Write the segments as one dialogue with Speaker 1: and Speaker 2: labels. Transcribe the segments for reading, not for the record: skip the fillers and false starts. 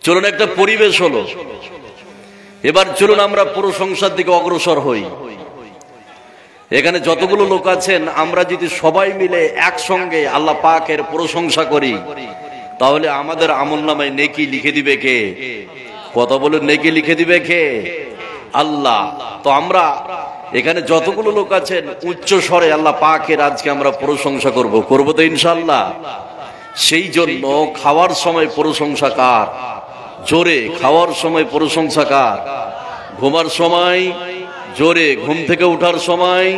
Speaker 1: চলুন একটা পরিবেশ হলো, এবার চলুন আমরা প্রশংসার দিকে অগ্রসর হই। এখানে যতগুলো লোক আছেন আমরা যদি সবাই মিলে একসঙ্গে আল্লাহ পাকের প্রশংসা করি তাহলে আমাদের আমলনামায় নেকি লিখে দিবে কে? কথা বলুন, নেকি লিখে দিবে কে? আল্লাহ। তো আমরা এখানে যতগুলো লোক আছেন উচ্চ স্বরে আল্লাহ পাকের আজকে আমরা প্রশংসা করব তো ইনশাআল্লাহ। সেই জন্য খাওয়ার সময় প্রশংসা কার? জোরে। খাওয়ার সময় প্রশংসা কার? ঘুমার সময় জোরে, ঘুম থেকে উঠার সময়,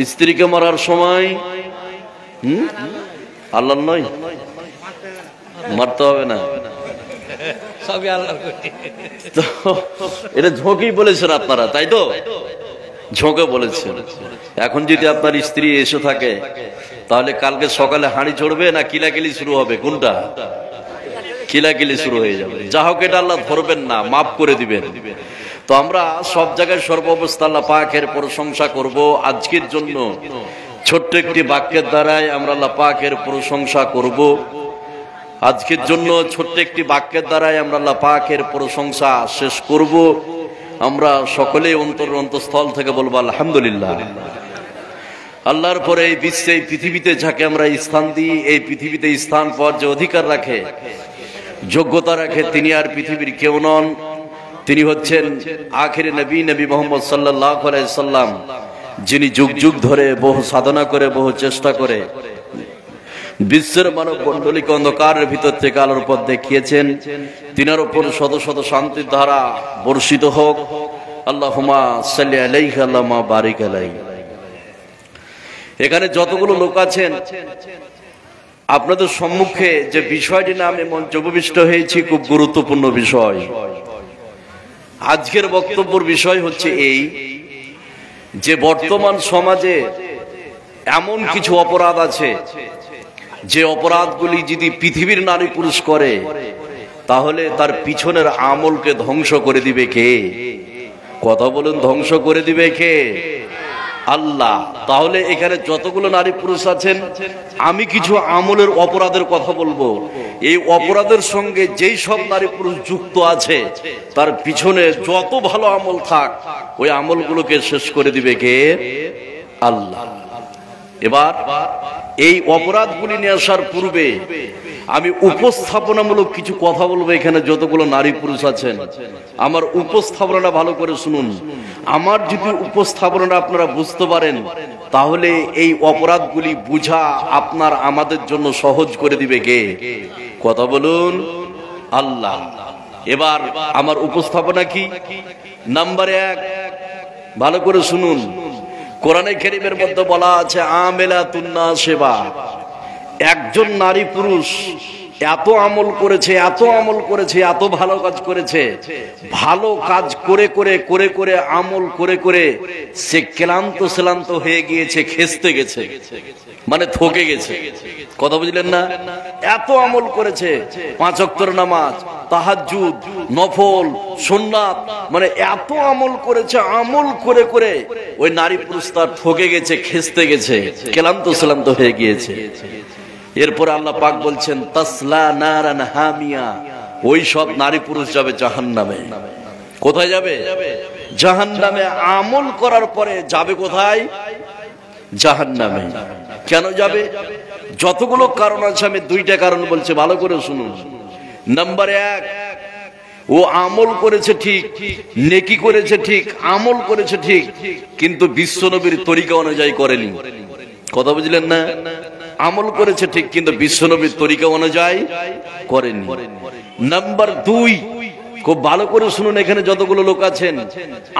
Speaker 1: স্ত্রীকে মারার সময় আল্লাহ নয়, মারতে হবে না, সবই আল্লাহ। তো এটা ঝোঁকেই বলেছেন আপনারা, তাই তো? ঝোঁকে বলেছেন। এখন যদি আপনার স্ত্রী এসে থাকে তাহলে কালকে সকালে হাঁড়ি চড়বে না কিলাকিলি শুরু হবে? কোনটা? কিলাকিলি শুরু হয়ে যাবে। যা হোক, এটা আল্লাহ ধরবেন না, মাফ করে দিবেন। তো আমরা সব জায়গায় সর্বাবস্থা আল্লাহ পাকের প্রশংসা করব। আজকের জন্য ছোট্ট একটি বাক্যের দ্বারাই আমরা আল্লাহ পাকের প্রশংসা করব। আজকের জন্য ছোট্ট একটি বাক্যের দ্বারাই আমরা আল্লাহ পাকের প্রশংসা শেষ করব। আমরা সকলেই অন্তঃস্থল থেকে বলবো আলহামদুলিল্লাহ। আল্লাহর পরে এই বিশ্বে, এই পৃথিবীতে যাকে আমরা স্থান দিই, এই পৃথিবীতে স্থান পাওয়ার যে অধিকার রাখে, যোগ্যতা রাখে, তিনি আর পৃথিবীর কেউ নন। তিনি হচ্ছেন আখিরে নবী, নবী মোহাম্মদ সাল্লাল্লাহু আলাইহি সাল্লাম, যিনি যুগ যুগ ধরে বহু সাধনা করে, বহু চেষ্টা করে বিশ্বের মানব মণ্ডলীকে অন্ধকারের ভিতর থেকে আলোর পথ দেখিয়েছেন। তিনার উপর শত শত শান্তির ধারা বর্ষিত হোক। আল্লাহুম্মা সাল্লি আলাইহি আল্লাহুম্মা বারিক আলাইহি। এখানে যতগুলো লোক আছেন আপনাদের সম্মুখে যে বিষয়টি নিয়ে আমি মঞ্চ উপবিষ্ট হয়েছি, খুব গুরুত্বপূর্ণ বিষয়। আজকের বক্তব্যের বিষয় হচ্ছে এই যে বর্তমান সমাজে এমন কিছু অপরাধ আছে যে অপরাধগুলি যদি পৃথিবীর নারী পুরুষ করে তাহলে তার পিছনের আমলকে ধ্বংস করে দিবে কে? কথা বলুন, ধ্বংস করে দিবে কে? আল্লাহ। তাহলে এখানে যতগুলো নারী পুরুষ আছেন আমি কিছু আমলের অপরাধের কথা বলবো। এই অপরাধের সঙ্গে যেই সব নারী পুরুষ যুক্ত আছে তার পিছনে যত ভালো আমল থাক ওই আমলগুলোকে শেষ করে দিবে কে? আল্লাহ। এবার এই অপরাধগুলি নিয়ে আসার পূর্বে আমি উপস্থাপনামূলক কিছু কথা বলবো। এখানে যতগুলো নারী পুরুষ আছেন আমার উপস্থাপনাটা ভালো করে শুনুন। আমার যদি উপস্থাপনাটা আপনারা বুঝতে পারেন তাহলে এই অপরাধগুলি বুঝা আপনার আমাদের জন্য সহজ করে দিবে কে? কথা বলুন, আল্লাহ। এবার আমার উপস্থাপনা কি? নাম্বার 1, ভালো করে শুনুন। কোরআনে কারীমের মধ্যে বলা আছে আমেলাতুন নাসিবা। একজন নারী পুরুষ এত আমল করেছে, এত আমল করেছে, এত ভালো কাজ করেছে, ভালো কাজ করে করে করে করে আমল করে করে সে ক্লান্ত হয়ে গিয়েছে, খেস্তে গেছে, মানে থকে গেছে। কথা বুঝলেন না? এত আমল করেছে, 5 ওয়াক্তের নামাজ, তাহাজ্জুদ, নফল, সুন্নাত, মানে এত আমল করেছে, আমল করে করে ওই নারী পুরুষ তার থকে গেছে, খেস্তে গেছে, ক্লান্ত হয়ে গিয়েছে। এরপর আল্লাহ পাক বলছেন তাসলা নারান হামিয়া। ওই সব নারী পুরুষ যাবে জাহান্নামে। কোথায় যাবে? জাহান্নামে। আমল করার পরে যাবে কোথায়? জাহান্নামে। কেন যাবে? যতগুলো কারণ আছে আমি 2টা কারণ বলছি, ভালো করে শুনুন। নাম্বার 1, ও আমল করেছে ঠিক, নেকি করেছে ঠিক, আমল করেছে ঠিক, কিন্তু বিশ্বনবীর তরিকা অনুযায়ী করেনি। কথা বুঝলেন না? আমল করেছে ঠিক কিন্তু বিশ্বনবীর তরিকা অনুযায়ী করেনি। নাম্বার 2, খুব ভালো করে শুনুন। এখানে যতগুলো লোক আছেন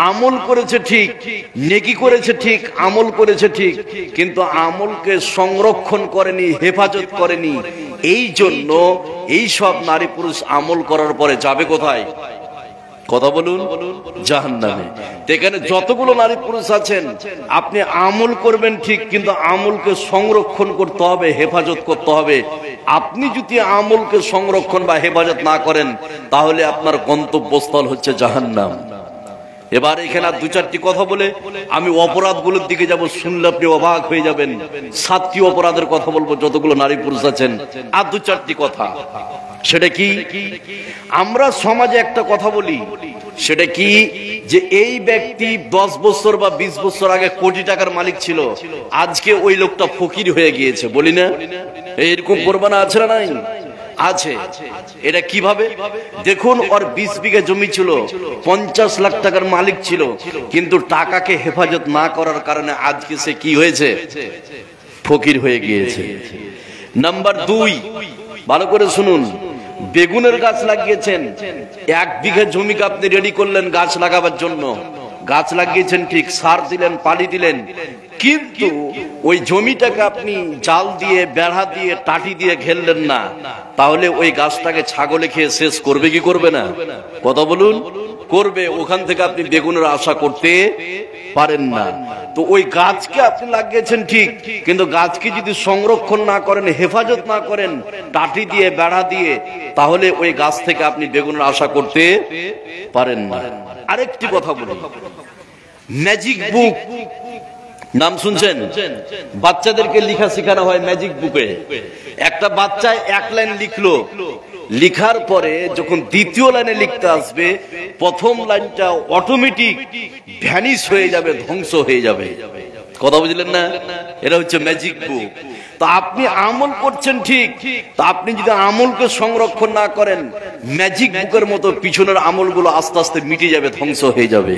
Speaker 1: আমল করেছে ঠিক, নেকি করেছে ঠিক, আমল করেছে ঠিক, কিন্তু আমলকে সংরক্ষণ করেনি, হেফাজত করেনি। এই জন্য এই সব নারী পুরুষ আমল করার পরে যাবে কোথায়? কথা বলুন, জাহান্নামে। এখানে যতগুলো নারী পুরুষ আছেন আপনি আমল করবেন ঠিক, কিন্তু আমলকে সংরক্ষণ করতে হবে, হেফাজত করতে হবে। আপনি যদি আমলকে সংরক্ষণ বা হেফাজত না করেন তাহলে আপনার গন্তব্যস্থল হচ্ছে জাহান্নাম। এবার এখানে আর দু চারটি কথা বলে আমি অপরাধগুলোর দিকে যাব, শুনলে আপনি অবাক হয়ে যাবেন। 7টি অপরাধের কথা বলবো, যতগুলো নারী পুরুষ আছেন। আর দু চারটি কথা, সেটা কি, আমরা সমাজে একটা কথা বলি, সেটা কি যে এই ব্যক্তি 10 বছর বা 20 বছর আগে কোটি টাকার মালিক ছিল, আজকে ওই লোকটা ফকির হয়ে গিয়েছে, বলি না? এইরকম প্রমাণ আছে না নাই? আছে। এটা কিভাবে? দেখুন, ওর 20 বিঘা জমি ছিল, 50 লাখ টাকার মালিক ছিল, কিন্তু টাকাকে হেফাজত না করার কারণে আজকে সে কি হয়েছে? ফকির হয়ে গিয়েছে। নাম্বার 2, ভালো করে শুনুন, বেগুনের গাছ লাগিয়েছেন, 1 বিঘা জমিকে আপনি রেডি করলেন গাছ লাগাবার জন্য, গাছ লাগিয়েছেন ঠিক, সার দিলেন, পানি দিলেন, কিন্তু ওই জমিটাকে আপনি জাল দিয়ে, বেড়া দিয়ে, টাটি দিয়ে ঘেরলেন না, তাহলে ওই গাছটাকে ছাগলে খেয়ে শেষ করবে কি করবে না? কথা বলুন, করবে। ওখান থেকে আপনি বেগুনের আশা করতে পারেন না। তো ওই গাছকে আপনি লাগিয়েছেন ঠিক, কিন্তু গাছকে যদি সংরক্ষণ না করেন, হেফাজত না করেন, টাটি দিয়ে, বেড়া দিয়ে, তাহলে ওই গাছ থেকে আপনি বেগুনের আশা করতে পারেন না। আরেকটি কথা বলি, ম্যাজিক বুক নাম শুনছেন? বাচ্চাদেরকে লেখা শেখানো হয় ম্যাজিক বুকে। একটা বাচ্চা 1 লাইন লিখলো, লিখার পরে যখন দ্বিতীয় লাইনে লিখতে আসবে, প্রথম লাইনটা অটোমেটিক ভ্যানিশ হয়ে যাবে, ধ্বংস হয়ে যাবে। কথা বুঝলেন না? এটা হচ্ছে ম্যাজিক বুক। তা আপনি আমল করছেন ঠিক, তা আপনি যদি আমলকে সংরক্ষণ না করেন, ম্যাজিক বুকের মতো পিছনের আমলগুলো আস্তে আস্তে মিটে যাবে, ধ্বংস হয়ে যাবে।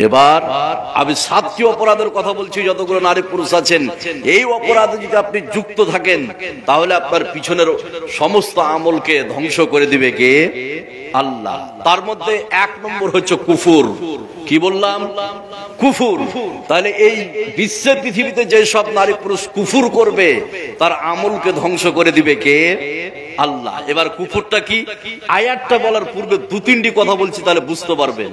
Speaker 1: এবার আমি 7টি অপরাধের কথা বলছি, যতগুলো নারী পুরুষ আছেন, এই অপরাধে যদি আপনি যুক্ত থাকেন, তাহলে আপনার পিছনের সমস্ত আমলকে ধ্বংস করে দিবে কে? আল্লাহ। তার মধ্যে 1 নম্বর হচ্ছে কুফর। কি বললাম? কুফর। তাহলে এই বিশ্বের পৃথিবীতে যে সব নারী পুরুষ কুফর করবে, তার আমলকে ধ্বংস করে দিবে কে? আল্লাহ। এবার কুফরটা কি? আয়াতটা বলার পূর্বে 2-3টি কথা বলছি, তাহলে বুঝতে পারবেন।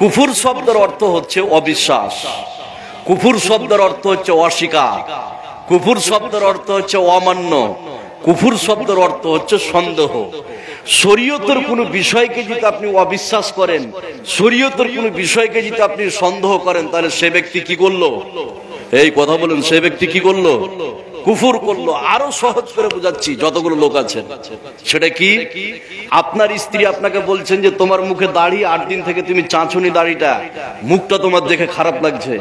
Speaker 1: কুফর শব্দের অর্থ হচ্ছে অবিশ্বাস, কুফর শব্দের অর্থ হচ্ছে অস্বীকার, কুফর শব্দের অর্থ হচ্ছে অমান্য, কুফর শব্দের অর্থ হচ্ছে সন্দেহ। শরীয়তের কোনো বিষয়কে যদি আপনি অবিশ্বাস করেন, শরীয়তের কোনো বিষয়কে যদি আপনি সন্দেহ করেন, তাহলে সে ব্যক্তি কি করলো? এই কথা বলুন, সে ব্যক্তি কি করলো? কুফর করলো। আরো সহজ করে বোঝাচ্ছি, যতগুলো লোক আছেন, সেটা কি? আপনার স্ত্রী আপনাকে বলছেন যে তোমার মুখে দাড়ি, 8 দিন থেকে তুমি চাঁচুনি দাড়িটা, মুখটা তোমার দেখে খারাপ লাগছে,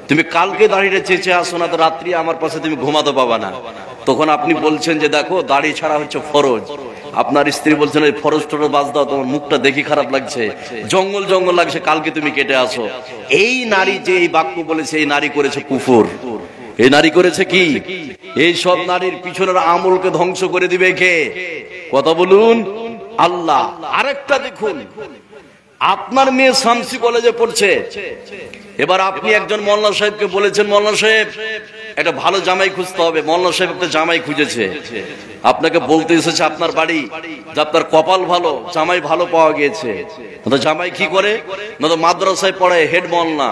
Speaker 1: তুমি কালকে দাড়িটা চেঁচে আসো না, তো রাত্রি আমার পাশে তুমি ঘুমাতে পাবা না। তখন আপনি বলছেন যে দেখো, দাড়ি ছাড়া হচ্ছে ফরজ। আপনার স্ত্রী বলছেন এই ফরজ টরজ বাদ দাও, তোমার মুখটা দেখি খারাপ লাগছে, জঙ্গল জঙ্গল লাগছে, কালকে তুমি কেটে আসো। এই নারী যে এই বাক্য বলেছে, এই নারী করেছে কুফর। এই নারী করেছে কি? এই সব নারীর পিছনের আমলকে ধ্বংস করে দিবে কে? কথা বলুন, আল্লাহ। আরেকটা দেখুন, আপনার মেয়ে শামসি কলেজে পড়ছে, এবার আপনি একজন মোল্লা সাহেবকে বলেছেন, মোল্লা সাহেব একটা ভালো জামাই খুঁজতে হবে। মোল্লা সাহেব একটা জামাই খুঁজেছে, আপনাকে বলতে এসেছে আপনার বাড়ি যে আপনার কপাল ভালো, জামাই ভালো পাওয়া গিয়েছে। জামাই কি করে না, তো মাদ্রাসায় পড়ায়, হেড মোল্লা।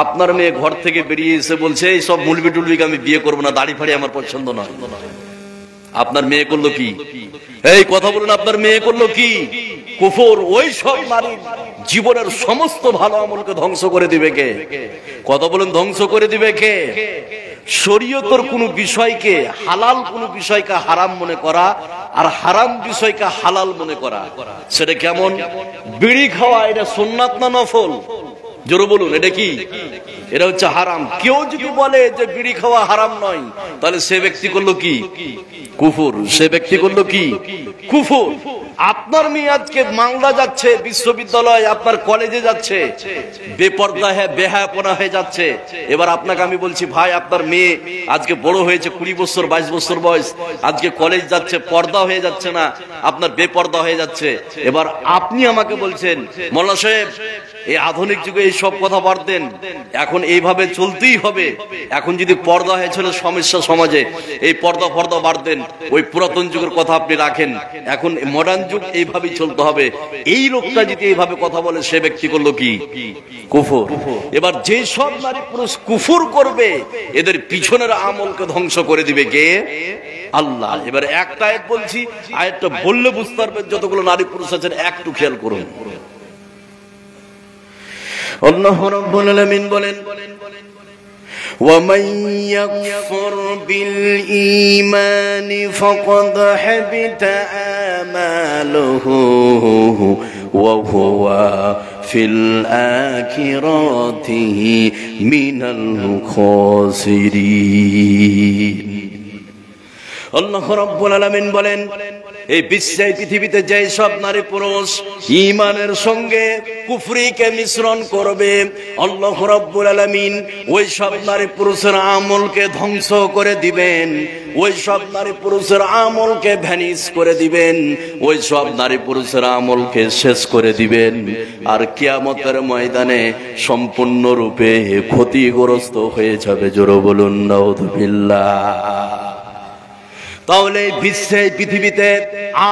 Speaker 1: আপনার মেয়ে ঘর থেকে বেরিয়ে এসে বলছে এই সব মুলবি টুলবিকে আমি বিয়ে করবো না, দাড়ি ফাড়ি আমার পছন্দ নয়। আপনার মেয়ে করলো কি? এই কথা বলুন, আপনার মেয়ে করলো কি? কুফর। ওই সব নারী জীবনের সমস্ত ভালো আমলকে ধ্বংস করে দিবে কে? কথা বলুন, ধ্বংস করে দিবে কে? শরীয়তের কোন বিষয়কে, হালাল কোন বিষয়কে হারাম মনে করা, আর হারাম বিষয়কে হালাল মনে করা, সেটা কেমন? বিড়ি খাওয়া এটা সুন্নাত না নফল? জোরে বলুন, এটা কি? এটা হচ্ছে হারাম। কেউ যদি বলে যে বিড়ি খাওয়া হারাম নয়, তাহলে সে ব্যক্তি করলো কি? কুফর। সে ব্যক্তি করলো কি? কুফর। আপনার মেয়ে আজকে মালদা যাচ্ছে বিশ্ববিদ্যালয়, আপনার কলেজে যাচ্ছে, বেপর্দা বেহায়াপনা হয়ে যাচ্ছে। এবার আপনাকে আমি বলছি, ভাই আপনার মেয়ে আজকে বড় হয়েছে, 20 বছর 22 বছর বয়স, আজকে কলেজ যাচ্ছে, পর্দা হয়ে যাচ্ছে না, আপনার বেপর্দা হয়ে যাচ্ছে। এবার আপনি আমাকে বলছেন, মোল্লা সাহেব এই আধুনিক যুগে এই সব কথা বাদ দেন, এখন এইভাবে চলতেই হবে। এখন যদি পর্দা হয়েছিল সমস্যা সমাজে, এই পর্দা ফর্দা বাদ দেন, ওই পুরাতন যুগের কথা আপনি রাখেন, এখন মডার্ন যুগ, এইভাবেই চলতে হবে। এই লোকটা যদি এইভাবে কথা বলে, সে ব্যক্তি করলো কি? কুফর। এবার যে সব নারী পুরুষ কুফর করবে, এদের পিছনের আমলকে ধ্বংস করে দিবে কে? আল্লাহ। এবার একটা আয়াত বলছি, আয়াতটা বললে বুঝতে পারবেন যতগুলো নারী পুরুষ আছেন, একটু খেয়াল করুন। আল্লাহ রাব্বুল আলামিন বলেন, وَمَن يَكْفُرْ بِالْإِيمَانِ فَقَدْ حَبِطَ أَعْمَالُهُ وَهُوَ فِي الْآخِرَةِ مِنَ الْخَاسِرِينَ। আল্লাহ রাব্বুল আলামিন বলেন, এই বিশ্বে পৃথিবীতে যে সব নারী পুরুষ ঈমানের সঙ্গে কুফরিকে মিশ্রণ করবে, আল্লাহ রাব্বুল আলামিন ওই সব নারী পুরুষের আমলকে ধ্বংস করে দিবেন, ওই সব নারী পুরুষের আমলকে ভ্যানিশ করে দিবেন, ওই সব নারী পুরুষের আমলকে শেষ করে দিবেন, আর কিয়ামতের ময়দানে সম্পূর্ণরূপে ক্ষতিগ্রস্ত হয়ে যাবে। জোরে বলুন নাউযুবিল্লাহ। তাহলে এই বিশ্বে পৃথিবীতে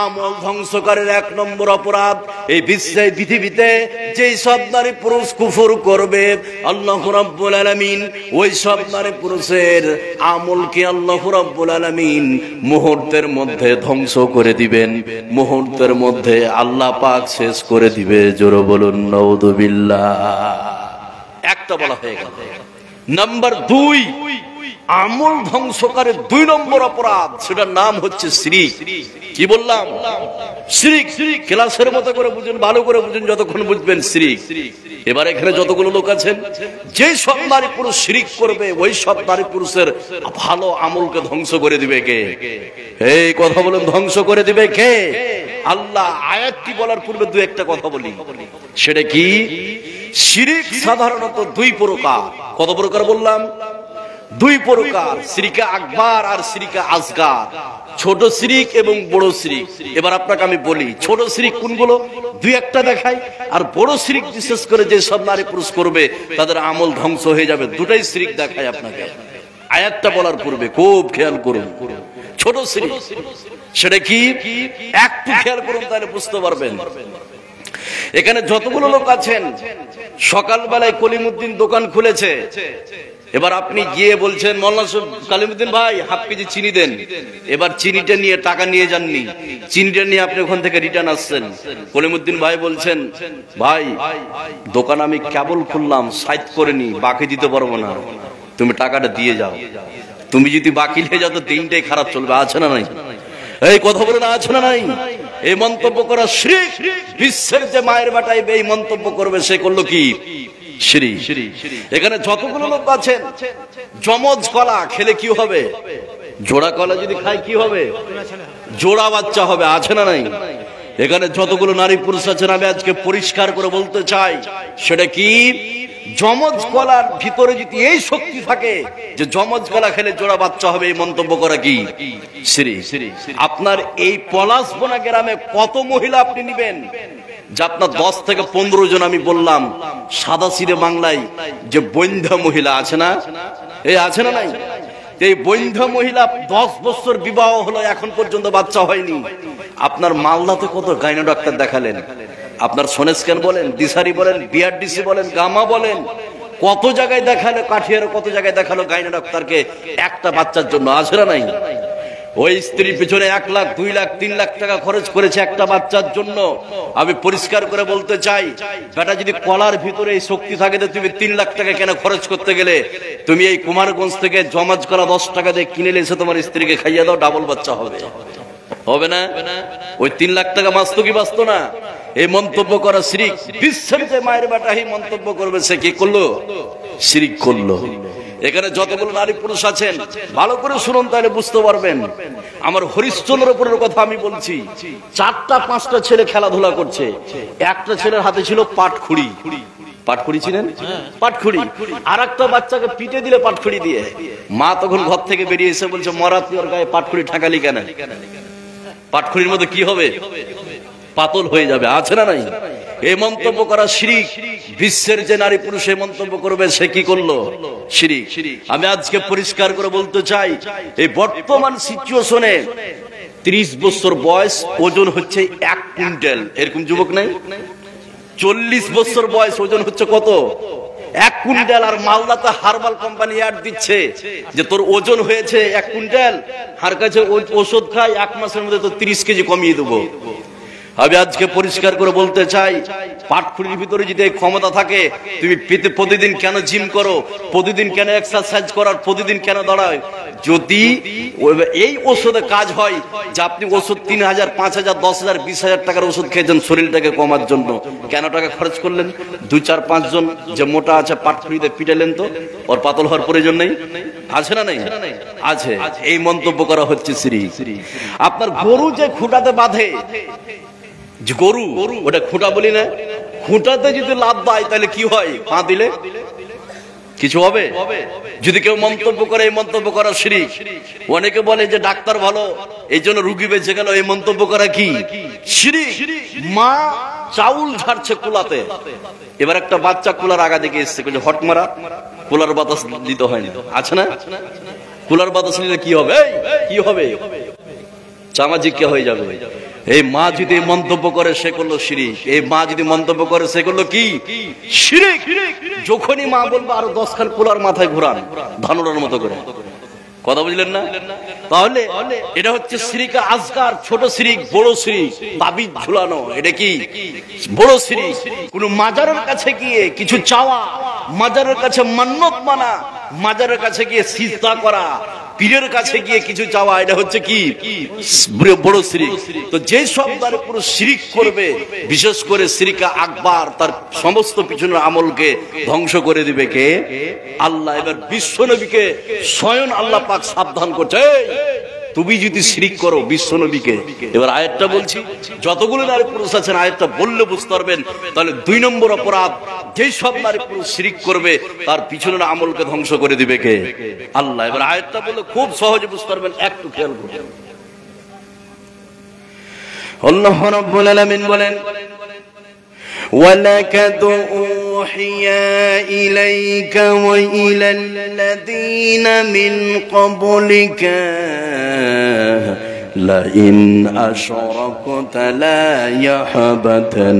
Speaker 1: আমল ধ্বংসকারীর এক নম্বর অপরাধ, এই বিশ্বে পৃথিবীতে যেই সব নারী পুরুষ কুফর করবে, আল্লাহ রাব্বুল আলামিন ওই সব নারী পুরুষের আমলকে আল্লাহ রাব্বুল আলামিন মুহূর্তের মধ্যে ধ্বংস করে দিবেন, মুহূর্তের মধ্যে আল্লাহ পাক শেষ করে দিবে। জোরে বলুন নাউযুবিল্লাহ। একটা বলা হয়ে গেল। নাম্বার 2, আমল ধ্বংসকারী 2 নম্বর অপরাধ, সেটার নাম হচ্ছে শিরক। কি বললাম? শিরক। ক্লাসের মতো করে বুঝুন, ভালো করে বুঝুন, যতক্ষণ বুঝবেন শিরক। এবার এখানে যতগুলো লোক আছেন, যে সব নারী পুরুষ শিরক করবে, ওই সব নারী পুরুষের ভালো আমলকে ধ্বংস করে দিবে কে? এই কথা বলুন, ধ্বংস করে দিবে কে? আল্লাহ। আয়াতটি বলার পূর্বে 2-1টা কথা বলি। সেটা কি? শিরক সাধারণত 2 প্রকার। কত প্রকার বললাম? 2 প্রকার, শিরকে আকবার আর শিরকে আসগার, ছোট শিরক এবং বড় শিরক। এবার আপনাকে আমি বলি, ছোট শিরক কোনগুলো 2-1টা দেখাই, আর বড় শিরক বিশেষ করে যে সব নারী পুরুষ করবে তাদের আমল ধ্বংস হয়ে যাবে, দুটাই শিরক দেখাই আপনাকে। আয়াতটা বলার পূর্বে খুব খেয়াল করুন। ছোট শিরক সেটা কি? একটু খেয়াল করুন, তাহলে বুঝতে পারবেন। এখানে যতগুলো লোক আছেন, সকালবেলায় কলিমুদ্দিন দোকান খুলেছে, এবার আপনি গিয়ে বলছেন, মৌলানা কালিমুদ্দিন ভাই হাফ কেজি চিনি দেন। এবার চিনিটা নিয়ে টাকা নিয়ে যাননি, চিনিটা নিয়ে আপনি ওখান থেকে রিটার্ন আসছেন। কলিমুদ্দিন ভাই বলছেন, ভাই দোকান আমি কেবল খুললাম, সাইড করে নি, বাকি দিতে পারবো না, তুমি টাকাটা দিয়ে যাও। তুমি যদি বাকি নিয়ে যাও তো দিনটাই খারাপ চলবে। আছে না নাই? এই কথা বলে না, আছে না নাই? এই মন্তব্য করা শিরক। বিশ্বের যে মায়ের বেটায় এই মন্তব্য করবে, সে করলো কি? শিরক। এখানে যতগুলো লোক আছেন, যমজ কলা খেলে কি হবে? জোড়া কলা যদি খায় কি হবে? জোড়া বাচ্চা হবে। আছে না নাই? এখানে যতগুলো নারী পুরুষ আছেন, আমি আজকে পরিষ্কার করে বলতে চাই, সেটা কি? যমজ কলার ভিতরে যদি এই শক্তি থাকে যে যমজ কলা খেলে জোড়া বাচ্চা হবে, এই মন্তব্য করা কি? শিরক। আপনার এই পলাশবনা গ্রামে কত মহিলা আপনি নিবেন যে আপনার 10 থেকে 15 জন, আমি বললাম সাদা সিরে বাংলায় যে বৈন্ধা মহিলা আছে না? এই আছে না নাই? এই বৈন্ধা মহিলা 10 বছর বিবাহ হলো, এখন পর্যন্ত বাচ্চা হয়নি। আপনার মালদাতে কত গাইনো ডাক্তার দেখালেন, আপনার সোনেস্ক্যান বলেন, দিশারি বলেন, বিআরডিসি বলেন, গামা বলেন, কত জায়গায় দেখালো, কাঠিয়ারে কত জায়গায় দেখালো গাইনো ডাক্তারকে একটা বাচ্চার জন্য। আছে না নাই? ওই স্ত্রীর পিছনে 1 লাখ, 2 লাখ, 3 লাখ টাকা খরচ করেছে একটা বাচ্চার জন্য। আমি পরিষ্কার করে বলতে চাই, বেটা যদি কলার ভিতরে এই শক্তি থাকে, তো তুমি 3 লাখ টাকা কেন খরচ করতে গেলে? তুমি এই কুমারগঞ্জ থেকে জমাজ কলা 10 টাকা দিয়ে কিনে এসে তোমার স্ত্রীকে খাইয়ে দাও, ডাবল বাচ্চা হবে। হবে না? ওই 3 লাখ টাকা বাঁচত কি বাঁচত না? এই মন্তব্য করা শিরক। বিশ্বের যে মায়ের বেটা এই মন্তব্য করবে, সে কি করলো? শিরক করলো। এখানে যতগুলো নারী পুরুষ আছেন, ভালো করে শুনুন, তাহলে বুঝতে পারবেন। আমার হরিশ্চন্দ্রপুরের কথা আমি বলছি। 4টা 5টা ছেলে খেলাধুলা করছে, একটা ছেলের হাতে ছিল পাটখুড়ি। পাটখুড়ি ছিলেন? পাটখুড়ি। আর একটা বাচ্চাকে পিটে দিলে পাটখুড়ি দিয়ে। মা তখন ঘর থেকে বেরিয়ে এসে বলছে, মরা তুই ওর গায়ে পাটখুড়ি ঠাকালি কেন? পাটখুড়ির মধ্যে কি হবে? পাতল হয়ে যাবে। আছে না নাই? এই মন্তব্য করা শিরক। বিশ্বের যে নারী পুরুষ এই মন্তব্য করবে, সে কি করলো? শিরক। আমি আজকে পরিষ্কার করে বলতে চাই, এই বর্তমান সিচুয়েশনে 30 বছর বয়স, ওজন হচ্ছে 1 কুইন্টাল, এরকম যুবক নাই? 40 বছর বয়স, ওজন হচ্ছে কত? 1 কুইন্টাল। আর মালদাতে হারবাল কোম্পানি অ্যাড দিচ্ছে যে তোর ওজন হয়েছে 1 কুইন্টাল, হার কাছে ওষুধ খাই, 1 মাসের মধ্যে তো 30 কেজি কমিয়ে দেবো। আমি আজকে পরিষ্কার করে বলতে চাই, পাটখুরির ভিতরে যদি এই ক্ষমতা থাকে, তুমি প্রতিদিন কেন জিম করো, প্রতিদিন কেন এক্সারসাইজ করার, প্রতিদিন কেন দাঁড়ায়? যদি এই ওষুধে কাজ হয় যে আপনি ওষুধ 3000, 5000, 10000, 20000 টাকার ওষুধ খেয়েছেন শরীরটাকে কমার জন্য, কেন টাকা খরচ করলেন? 2-4-5 জন যে মোটা আছে পাটখুরিতে পিটালেন, তো ওর পাতল হওয়ার প্রয়োজন নেই? আছে না? নেই? আছে। এই মন্তব্য করা হচ্ছে শিরক। আপনার গরু যে খুঁটাতে বাঁধে, যে গরু, ওটা খুঁটা বলি না, খুঁটাতে যদি লাভ দেয় তাহলে কি হয়? পা দিলে কিছু হবে? যদি কেউ মন্তব্য করে, এই মন্তব্য করা শিরক। অনেকে বলে যে ডাক্তার ভালো, এই জন্য রুগী বেঁচে গেল, এই মন্তব্য করা কি? শিরক। মা চাউল ঝাড়ছে কুলাতে, এবার একটা বাচ্চা কুলার আগা দিকে এসছে, হট মারা, কুলার বাতাস দিতে হয়নি, আছে না? কুলার বাতাস নিলে কি হবে? কি হবে? চামাজিক্কা হয়ে যাবে। এই মা যদি মন্তব্য করে, সে করলো শিরক। এই মা যদি মন্তব্য করে, সে করলো কি? শিরক। যখনই মা বলবে আরো 10 খান কুলার মাথায় ঘুরান, ধানুরার মতো করে। কথা বুঝলেন না? তাহলে এটা হচ্ছে শিরক আসগার, ছোট শিরক, বড় শিরক। তাবিজ ঝুলানো, এটা কি? বড় শিরক। কোন মাজারের কাছে গিয়ে কিছু চাওয়া, মাজারের কাছে মান্নত মানা, মাজারের কাছে গিয়ে সিজদা করা, পীরের কাছে গিয়ে কিছু চাওয়া, এটা হচ্ছে কি? বড় শিরক। তো যে সব দ্বারা পুরো শিরক করবে, বিশেষ করে শিরক আকবার, তার সমস্ত পিছনের আমলকে ধ্বংস করে দিবে কে? আল্লাহ। এবার বিশ্ব নবীকে স্বয়ং আল্লাহ পাক সাবধান করছে, তুমি যদি শিরক করো বিশ্ব নবীকে। এবার আয়াতটা বলছি, যতগুলো নারী পুরুষ আছেন আয়াতটা বললে বুঝতে পারবেন। তাহলে 2 নম্বর অপরাধ, যেই সব নারী পুরুষ শিরক করবে তার পিছনের আমলকে ধ্বংস করে দিবে কে? আল্লাহ। এবার আয়াতটা বললে খুব সহজে বুঝতে পারবেন, একটু খেয়াল করুন। আল্লাহ রাব্বুল আলামিন বলেন, وَلَقَدْ أُوحِيَ إِلَيْكَ وَإِلَى الَّذِينَ مِنْ قَبْلِكَ لَئِنْ أَشْرَكْتَ لَيَحْبَطَنَّ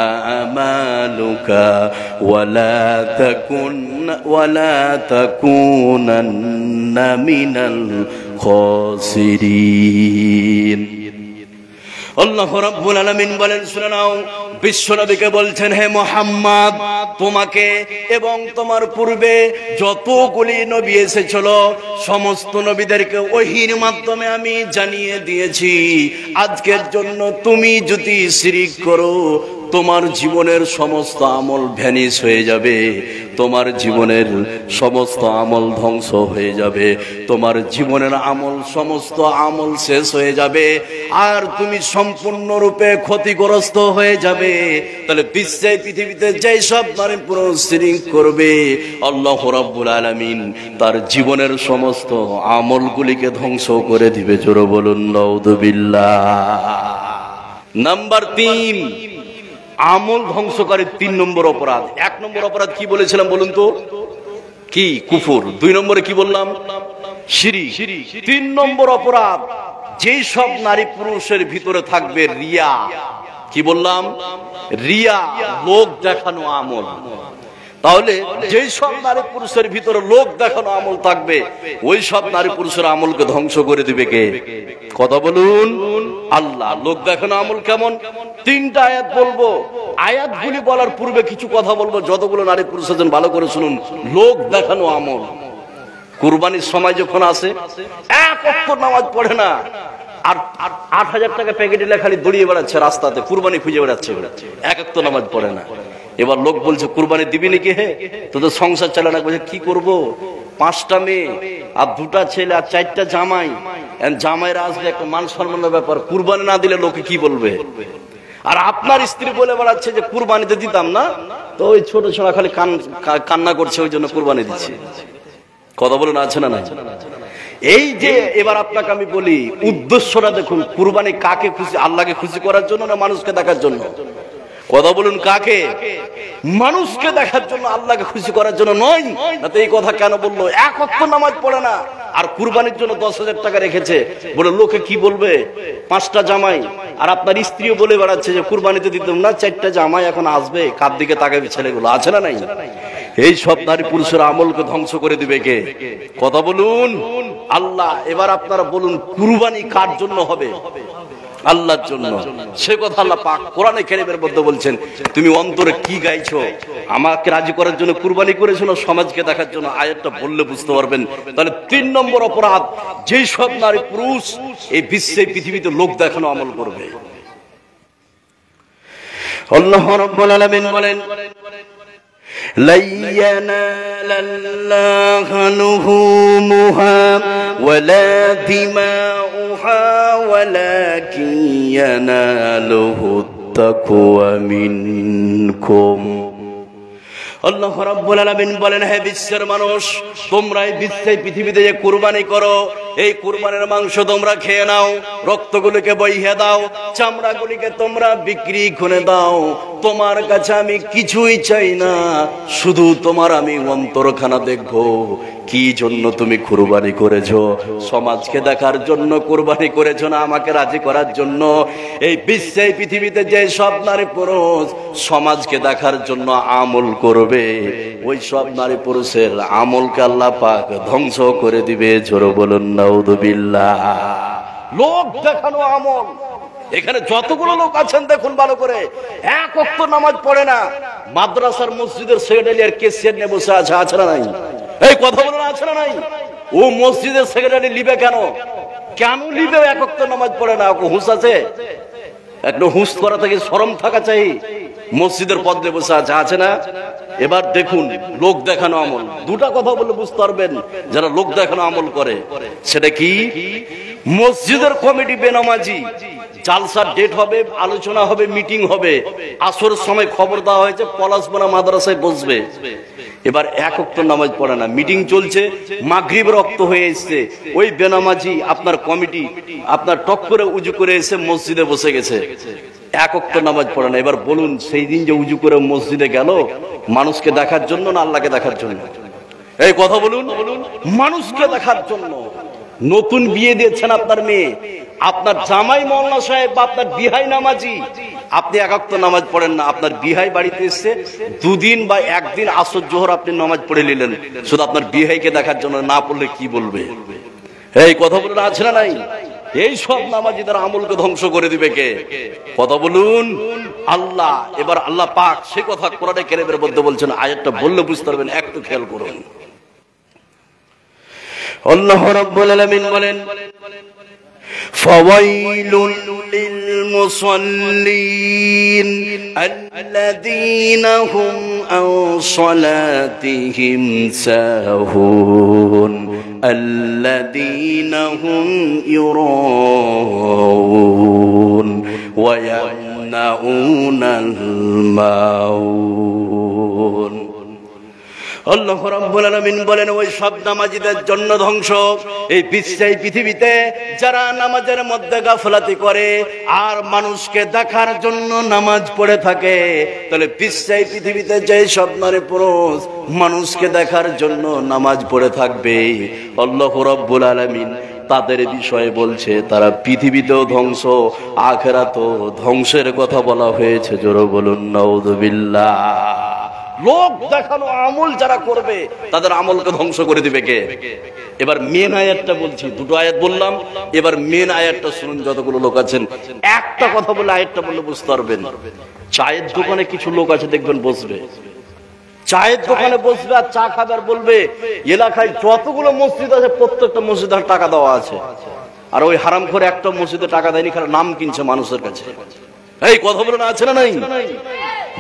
Speaker 1: أَعْمَالُكَ وَلَا تَكُونَنَّ مِنَ الْخَاسِرِينَ। আল্লাহ রাব্বুল আলামিন বলেন, শুনে নাও, বিশ্বনবীকে বলছেন, হে মুহাম্মদ, তোমাকে এবং তোমার পূর্বে যতগুলি নবী এসেছিল সমস্ত নবীদেরকে ওহীর মাধ্যমে আমি জানিয়ে দিয়েছি, আজকের জন্য তুমি যদি শিরক করো তোমার জীবনের সমস্ত আমল ভ্যানিশ হয়ে যাবে, তোমার জীবনের সমস্ত আমল ধ্বংস হয়ে যাবে, তোমার জীবনের আমল সমস্ত আমল শেষ হয়ে যাবে, আর তুমি সম্পূর্ণরূপে ক্ষতিগ্রস্ত হয়ে যাবে। তাহলে বিশ্বে পৃথিবীতে যেই সব নারী পুরুষ শিরক করবে, আল্লাহ রাব্বুল আলামিন তার জীবনের সমস্ত আমলগুলিকে ধ্বংস করে দিবে। জোরে বলুন নাউযুবিল্লাহ। নাম্বার 3, আমল ধ্বংসকারী 3 নম্বর অপরাধ। 1 নম্বর অপরাধ কি বলেছিলাম বলুন তো? কি? কুফর। 2 নম্বরে কি বললাম? শিরক। 3 নম্বর অপরাধ, যেই সব নারী পুরুষের ভিতরে থাকবে রিয়া। কি বললাম? রিয়া, লোক দেখানো আমল। তাহলে যেই সব নারী পুরুষের ভিতরে লোক দেখানো আমল থাকবে, ওই সব নারী পুরুষের আমলকে ধ্বংস করে দিবে কে? কথা বলুন, আল্লাহ। লোক দেখানো আমল কেমন? 3টা আয়াত বলবো। আয়াতগুলি বলার পূর্বে কিছু কথা বলবো, যতগুলো নারী পুরুষ আছেন ভালো করে শুনুন। লোক দেখানো আমল, কুরবানির সময় যখন আসে, এক ওয়াক্ত নামাজ পড়ে না, আর 8000 টাকা প্যাকেটে খালি দড়িয়ে বেড়াচ্ছে রাস্তাতে, কুরবানি খুঁজে বেড়াচ্ছে, এক ওয়াক্ত নামাজ পড়ে না। এবার লোক বলছে, কুরবানি দিবি নাকি? হে, তোদের সংসার চালে না। বলছে, কি করব? 5টা মেয়ে আর 2টা ছেলে আর 4টা জামাই, জামাইরা আসলে একটা মান সম্মানের ব্যাপার, কুরবানি না দিলে লোকে কি বলবে? আর আপনার স্ত্রী বলে বেড়াচ্ছে যে কুরবানিতে দিতাম না, তো ওই ছোট ছোট খালি কান্না করছে, ওই জন্য কুরবানি দিচ্ছে। কথা বলুন, আছে না? না। এই যে এবার আপনাকে আমি বলি, উদ্দেশ্যটা দেখুন, কুরবানি কাকে খুশি? আল্লাহকে খুশি করার জন্য না মানুষকে দেখার জন্য? কথা বলুন, কাকে? মানুষকে দেখার জন্য, আল্লাহকে খুশি করার জন্য নয়। না তো এই কথা কেন বললো? এক ওয়াক্ত নামাজ পড়ে না, আর কুরবানির জন্য 10,000 টাকা রেখেছে, বলে লোকে কি বলবে? 5টা জামাই, আর আপনার স্ত্রীও বলে বেড়াচ্ছে যে কুরবানিতে দিতাম না, 4টা জামাই এখন আসবে, কার দিকে তাকাবে ছেলেগুলো? আছে না নাই? এই সব নারী পুরুষের আমলকে ধ্বংস করে দিবে কে? কথা বলুন, আল্লাহ। এবার আপনারা বলুন, কুরবানি কার জন্য হবে? আল্লাহর জন্য। সে কথা আল্লাহ পাক কোরআনে কারীমের মধ্যে বলছেন, তুমি অন্তরে কি গাইছো, আমাকে রাজি করার জন্য কুরবানি করেছো না সমাজকে দেখার জন্য? আয়াতটা বললে বুঝতে পারবেন। তাহলে 3 নম্বর অপরাধ, যেই সব নারী পুরুষ এই বিশ্বে পৃথিবীতে লোক দেখানো আমল করবে। আল্লাহ রাব্বুল আলামিন বলেন, لا ينال الله لحومها ولا دماؤها ولكن يناله التقوى منكم। আল্লাহ রাব্বুল আলামিন বলেন, হে বিশ্বের মানুষ, তোমরা এই বিশ্বে পৃথিবীতে যে কুরবানি করো, এই কুরবানির মাংস তোমরা খেয়ে নাও, রক্তগুলিকে বইয়ে দাও, চামড়াগুলিকে তোমরা বিক্রি করে দাও। তোমার কাছে আমি কিছুই চাই না, শুধু তোমার আমি অন্তরখানা দেখবো। কি জন্য তুমি কুরবানি করেছো? সমাজকে দেখার জন্য কুরবানি করেছো না আমাকে রাজি করার জন্য? এই বিশ্বে পৃথিবীতে যে সব নারী পুরুষ সমাজকে দেখার জন্য আমল করবে, ওই সব নারী পুরুষের আমলকে আল্লাহ পাক ধ্বংস করে দিবে। জোরে বলুন নাউযুবিল্লাহ। লোক দেখানো আমল। এখানে যতগুলো লোক আছেন দেখুন ভালো করে, এক ওয়াক্ত নামাজ পড়ে না, মাদ্রাসার মসজিদের সেক্রেটারি আর কেসিয়ার নিয়ে বসে আছে, আছে না নাই? এই কথা বলে না, আছে না নাই? ও মসজিদের সেক্রেটারি লিবে কেন? কেন লিবে? এক ওয়াক্ত নামাজ পড়ে না, হুঁশ আছে? একটু হুঁশ করা থেকে শরম থাকা চাই। মসজিদের পদে বসে আছে, আছে না? এবার দেখুন লোক দেখানো আমল। দুটা কথা বলে বুঝতে পারবেন যারা লোক দেখানো আমল করে। সেটা কি? মসজিদের কমিটি বেনামাজি, জালসার ডেট হবে, আলোচনা হবে, মিটিং হবে, আসরের সময় খবর দেওয়া হয়েছে পলাশবনা মাদ্রাসায় বসবে। এবার এক ওয়াক্ত নামাজ পড়ে না, মিটিং চলছে, মাগরিব রক্ত হয়ে এসছে, ওই বেনামাজি আপনার কমিটি আপনার টক করে উজু করে এসে মসজিদে বসে গেছে, এক ওয়াক্ত নামাজ পড়ে না। এবার বলুন, সেই দিন যে উজু করে মসজিদে গেল মানুষকে দেখার জন্য না আল্লাহকে দেখার জন্য? এই কথা বলুন। মানুষকে দেখার জন্য। নতুন বিয়ে দিয়েছেন আপনার মেয়ে, আপনার জামাই মওলানা সাহেব বা আপনার বিহাই নামাজি, আপনি এক ওয়াক্ত নামাজ পড়েন না, আপনার বিহাই বাড়িতে এসছে, দুদিন বা একদিন আসর জোহর আপনি নামাজ পড়ে নিলেন শুধু আপনার বিহাইকে দেখার জন্য, না পড়লে কি বলবে? এই কথা বলুন, আছে না নাই? এই সব নামাজিদের আমলকে ধ্বংস করে দিবে কে? কথা বলুন, আল্লাহ। এবার আল্লাহ পাক সে কথা কোরআনে কারীমের মধ্যে বলছেন, আয়াতটা বললে বুঝতে পারবেন, একটু খেয়াল করুন। আল্লাহ রাব্বুল আলামিন বলেন, ফাওয়াইলুল লিল মুসাল্লিন আল্লাযীনা হুম আন সালাতিহিম সাহুন আল্লাযীনা হুম ইউরাউন ওয়া ইয়ামনাউনাল মাউন। আল্লাহ রাব্বুল আলামিন বলেন, ওই সব নামাজীদের জন্য ধ্বংস। এই বিশ্বে পৃথিবীতে যারা নামাজের মধ্যে গাফলাতি করে আর মানুষকে দেখার জন্য নামাজ পড়ে থাকে, তাহলে বিশ্বে পৃথিবীতে যে সব নারী পুরুষ মানুষকে দেখার জন্য নামাজ পড়ে থাকবে, আল্লাহ রাব্বুল আলামিন তাদের বিষয়ে বলছে তারা পৃথিবীতেও ধ্বংস, আখিরাতেও ধ্বংসের কথা বলা হয়েছে। জোরে বলুন নাউযুবিল্লাহ। লোক দেখানো আমল যারা করবে তাদের আমলকে ধ্বংস করে দিবে কে? এবার মেন আয়াতটা বলছি, দুটো আয়াত বললাম, এবার মেন আয়াতটা শুনুন। যতগুলো লোক আছেন একটা কথা বলে আয়াতটা বললে বুঝতে পারবেন। চায়ের দোকানে কিছু লোক আছে দেখবেন বসবে, চায়ের দোকানে বসবে আর চা খাবার বলবে, এলাকায় যতগুলো মসজিদ আছে প্রত্যেকটা মসজিদে টাকা দেওয়া আছে, আর ওই হারামখোর একটা মসজিদে টাকা দেয়নি, খালি নাম কিনছে মানুষের কাছে। এই কথা বলে না, আছে না নাই?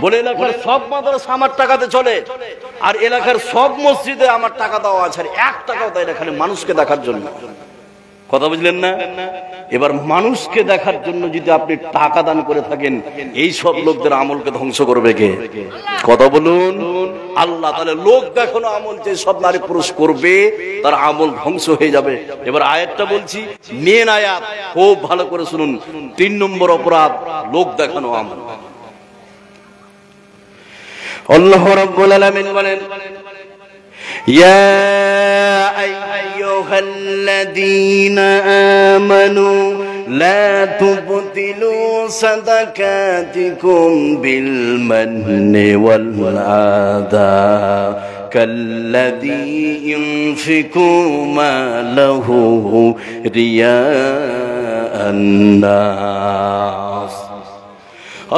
Speaker 1: বলে এলাকার সব মাদ্রাসা আমার টাকাতে চলে, আর এলাকার সব মসজিদে আমার টাকা দেওয়া আছে, আর 1 টাকাও দেয় না, খালি মানুষকে দেখার জন্য। কথা বুঝলেন না? এবার মানুষকে দেখার জন্য যদি আপনি টাকা দান করে থাকেন, এই সব লোকদের আমলকে ধ্বংস করবে কে? কথা বলুন, আল্লাহ। তাহলে লোক দেখানো আমল যে সব নারী পুরুষ করবে তার আমল ধ্বংস হয়ে যাবে। এবার আয়াতটা বলছি, মেন আয়াত, খুব ভালো করে শুনুন। 3 নম্বর অপরাধ লোক দেখানো আমল। আল্লাহ রাব্বুল আলামিন বলেন, ইয়া আইয়ুহাল্লাযীনা আমানু লা তুবতিলু সাদাকাতিকুম বিল মান্নি ওয়াল আযা কাল্লাযী ইউনফিকু মালাহু রিয়া الناس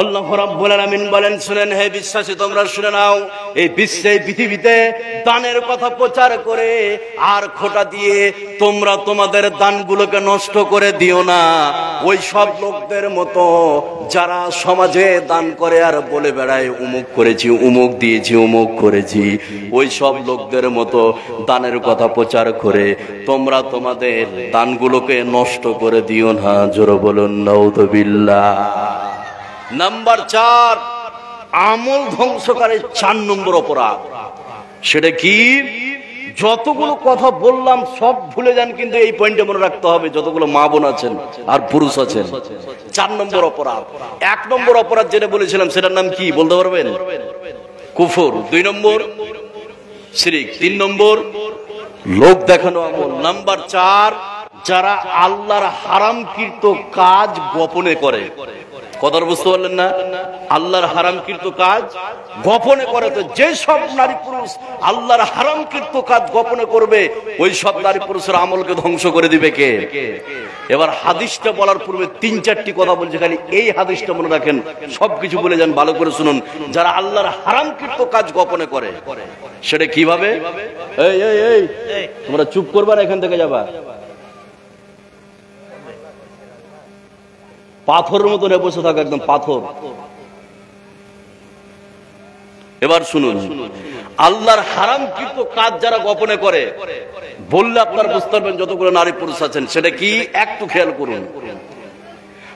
Speaker 1: আল্লাহ রাব্বুল আলামিন বলেন, শুনেন হে বিশ্বাসী, তোমরা শুনে নাও, এই বিশ্বে পৃথিবীতে দানের কথা প্রচার করে আর খোঁটা দিয়ে তোমরা তোমাদের দানগুলোকে নষ্ট করে দিও না। ওই সব লোকদের মতো যারা সমাজে দান করে আর বলে বেড়ায় উমুক করেছি, উমুক দিয়েছি, উমুক করেছি, ওই সব লোকদের মতো দানের কথা প্রচার করে তোমরা তোমাদের দানগুলোকে নষ্ট করে দিও না। জোরে বলুন নাউযুবিল্লাহ। নাম্বার 4, আমল ধ্বংসকারী 4 নম্বর অপরাধ। সেটা কি? যতগুলো কথা বললাম সব ভুলে যান, কিন্তু এই পয়েন্টে মনে রাখতে হবে, যতগুলো মা বোন আছেন আর পুরুষ আছেন। 4 নম্বর অপরাধ। 1 নম্বর অপরাধ যেটা বলেছিলাম সেটার নাম কি বলতে পারবেন? কুফর। 2 নম্বর শিরক। 3 নম্বর লোক দেখানো আমল। নাম্বার 4, যারা আল্লাহর হারামকৃত কাজ গোপনে করে। কথাটা বুঝতে পারলেন না? আল্লাহর হারামকৃত কাজ গোপনে করে। তো যে সব নারী পুরুষ আল্লাহর হারামকৃত কাজ গোপনে করবে, ওই সব নারী পুরুষের আমলকে ধ্বংস করে দিবে কে? এবার হাদিসটা বলার পূর্বে 3-4টি কথা বলছে, খালি এই হাদিসটা মনে রাখেন, সবকিছু বলে যান, ভালো করে শুনুন। যারা আল্লাহর হারামকৃত কাজ গোপনে করে, সেটা কিভাবে? এই এই এই তোমরা চুপ করবা না, এখান থেকে যাবা। পাথরের মতো বসে থাকা, একদম পাথর। এবার শুনুন, আল্লাহর হারামকৃত কাজ যারা গোপনে করে, বললে আপনারা বুঝতে পারবেন যতগুলো নারী পুরুষ আছেন। সেটা কি? একটু খেয়াল করুন।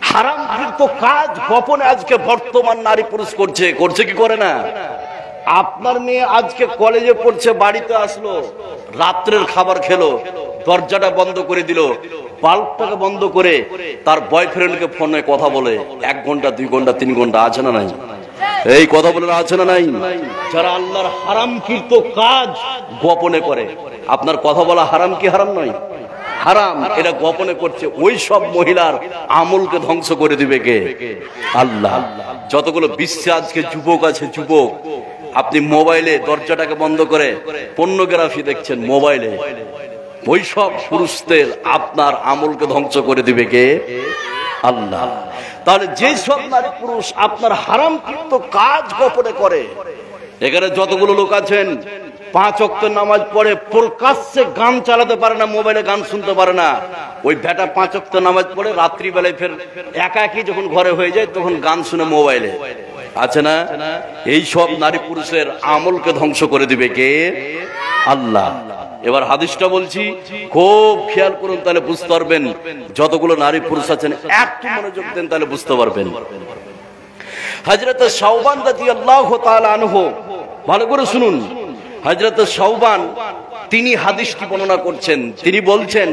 Speaker 1: হারামকৃত কাজ গোপনে আজকে বর্তমান নারী পুরুষ করছে। করছে কি করে না? আপনার মেয়ে আজকে কলেজে পড়ছে, বাড়িতে আসলো, রাত্রের খাবার খেলো, দরজাটা বন্ধ করে দিল, বাল্বটাকে বন্ধ করে তার বয়ফ্রেন্ডকে ফোনে কথা বলে 1 ঘন্টা 2 ঘন্টা 3 ঘন্টা। আছে না নাই? এই কথা বলে আছে না নাই? যারা আল্লাহর হারামকৃত কাজ গোপনে করে, আপনার কথা বলা হারাম কি হারাম নয়? হারাম। এটা গোপনে করছে, ওই সব মহিলার আমলকে ধ্বংস করে দিবে কে? আল্লাহ। যতগুলো বিশ্বে আজকে যুবক আছে, যুবক, আপনি মোবাইলে দরজাটাকে বন্ধ করে পর্নোগ্রাফি দেখছেন মোবাইলে, ওই সব পুরুষদের আপনার আমলকে ধ্বংস করে দিবে কে? আল্লাহ। তাহলে যে সব নারী পুরুষ আপনার হারামকৃত কাজ গোপনে করে, এখানে যতগুলো লোক আছেন 5 ওয়াক্ত নামাজ পড়ে, প্রকাশ্যে গান চালাতে পারে না, মোবাইলে গান শুনতে পারে না, ওই বেটা 5 ওয়াক্ত নামাজ পড়ে রাত্রিবেলায় ফের একা একই যখন ঘরে হয়ে যায় তখন গান শুনে মোবাইলে। আছে না? এই সব নারী পুরুষের আমলকে ধ্বংস করে দিবে কে? আল্লাহ। এবার হাদিসটা বলছি, খুব খেয়াল করুন, তাহলে বুঝতে পারবেন। যতগুলো নারী পুরুষ আছেন একটু মনোযোগ দেন, তাহলে বুঝতে পারবেন। হযরত শাওবান রাদিয়াল্লাহু তাআলা আনহু, ভালো করে শুনুন। হযরত শাওবান তিনি হাদিসটি বর্ণনা করছেন। তিনি বলছেন,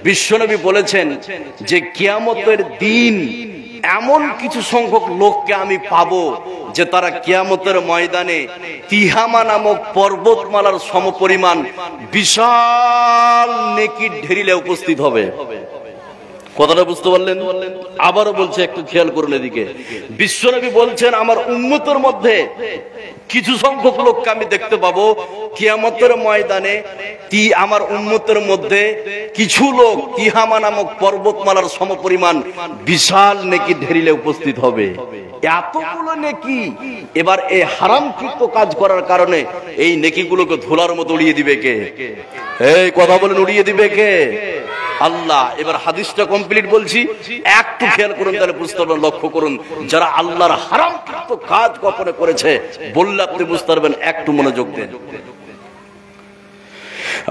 Speaker 1: বিশ্বনবী বলেছেন যে কিয়ামতের দিন এমন কিছু সংখ্যক লোককে আমি পাবো যে তারা কিয়ামতের ময়দানে তিহামা নামক পর্বতমালার সমপরিমাণ বিশাল নেকির ঢেরিলে উপস্থিত হবে। কথাটা বুঝতে পারলেন? আবারও বলছে, একটু খেয়াল করুন এদিকে। বিশ্বনবী বলছেন, আমার উম্মতের মধ্যে কিছু সংখ্যক লোককে আমি দেখতে পাবো কিয়ামতের ময়দানে, আমার উম্মতের মধ্যে কিছু লোক তিহামা নামক পর্বতমালার সমপরিমাণ বিশাল নেকি ঢেরিলে উপস্থিত হবে। এতগুলো নেকি, এবার এই হারামকৃত কাজ করার কারণে এই নেকিগুলোকে ধুলার মতো উড়িয়ে দিবে কে? এই কথা বলেন, উড়িয়ে দিবে কে? আল্লাহ। এবার হাদিসটা কমপ্লিট বলছি, একটু খেয়াল করুন, তাহলে বুঝতে পারবেন। লক্ষ্য করুন, যারা আল্লাহর হারামকৃত কাজ গোপনে করেছে, বললে আপনি বুঝতে পারবেন। একটু মনোযোগ দেন।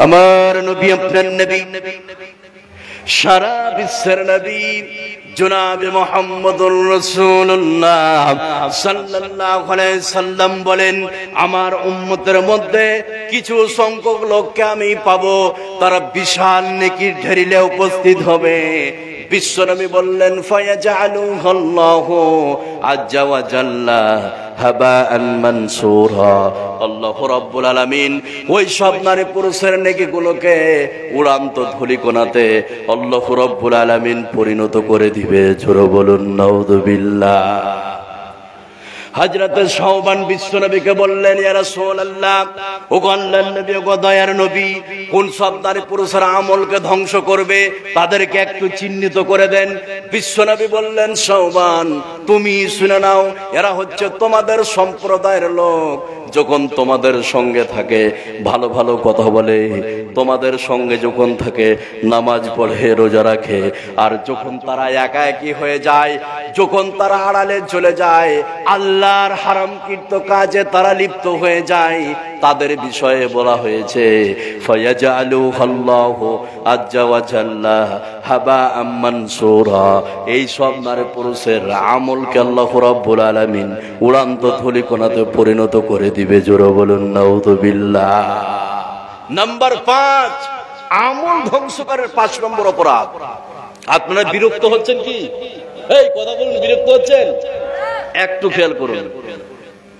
Speaker 1: আমার নবী, আপনার নবী, সারা বিশ্বের নবী জনাবে মুহাম্মদুর রাসূলুল্লাহ সাল্লাল্লাহু আলাইহি সাল্লাম বলেন, আমার উম্মতের মধ্যে কিছু সংখ্যক লোককে আমি পাবো, তারা বিশাল নেকির ঢেরিলে উপস্থিত হবে। বিশ্বনবী বললেন, ফায়াজআলুহুল্লাহু আজ্জা ওয়া জাল্লা হাবাআন মানসুরা। আল্লাহ রাব্বুল আলামিন ওই সব নারী পুরুষের নেকিগুলোকে উড়ান্ত ধূলিকণাতে আল্লাহ রাব্বুল আলামিন পরিণত করে দিবে। জোরে বলুন নাউযুবিল্লাহ। হযরত শাওবান বিশ্বনবীকে বললেন, ইয়া রাসূলুল্লাহ, ও আল্লাহর নবী, ও দয়ার নবী, কোন সব নারী পুরুষের আমলকে ধ্বংস করবে তাদেরকে একটু চিহ্নিত করে দেন। বিশ্বনবী বললেন, শাওবান, তুমি শুনে নাও, এরা হচ্ছে তোমাদের সম্প্রদায়ের লোক। যখন তোমাদের সঙ্গে থাকে ভালো ভালো কথা বলে, তোমাদের সঙ্গে যখন থাকে নামাজ পড়ে, রোজা রাখে, আর যখন তারা একাকী হয়ে যায়, যখন তারা আড়ালে চলে যায়, আল্লাহর হারামকৃত কাজে তারা লিপ্ত হয়ে যায়, তাদের বিষয়ে বলা হয়েছে ফায়াজালুহুল্লাহু আজ্জা ওয়া জাল্লা হাবাআম মানসুরা। এই সব নারী পুরুষের আমলকে আল্লাহ রাব্বুল আলামিন উড়ান্ত ধূলিকণাতে পরিণত করে দিবে। জোরে বলুন নাউযুবিল্লাহ। নাম্বার 5, আমল ধ্বংসকারীর 5 নম্বর অপরাধ। আপনারা বিরক্ত হচ্ছেন কি? এই কথা বলুন, বিরক্ত হচ্ছেন? একটু খেয়াল করুন,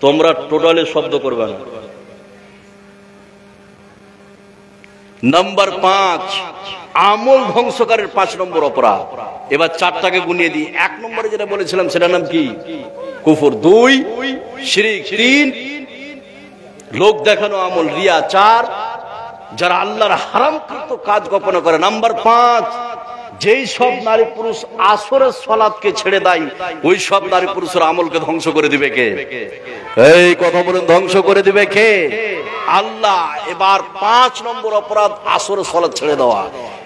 Speaker 1: তোমরা টোটালি শব্দ করবে না। নাম্বার 5, আমল ধ্বংসকারীর 5 নম্বর অপরাধ। এবার 4টাকে গুনিয়ে দিই। 1 নম্বরে যেটা বলেছিলাম সেটার নাম কি? কুফর। 2 শিরক। 3 লোক দেখানো আমল, রিয়া। 4 যারা আল্লাহর হারামকৃত কাজ গোপন করে। নাম্বার 5, যেই সব নারী পুরুষ আসরের সালাতকে ছেড়ে দেয়, ওই সব নারী পুরুষের আমলকে ধ্বংস করে দিবে কে? এই কথা বলুন, ধ্বংস করে দিবে কে? আল্লাহ। এবার 5 নম্বর অপরাধ আসরের সালাত ছেড়ে দেওয়া।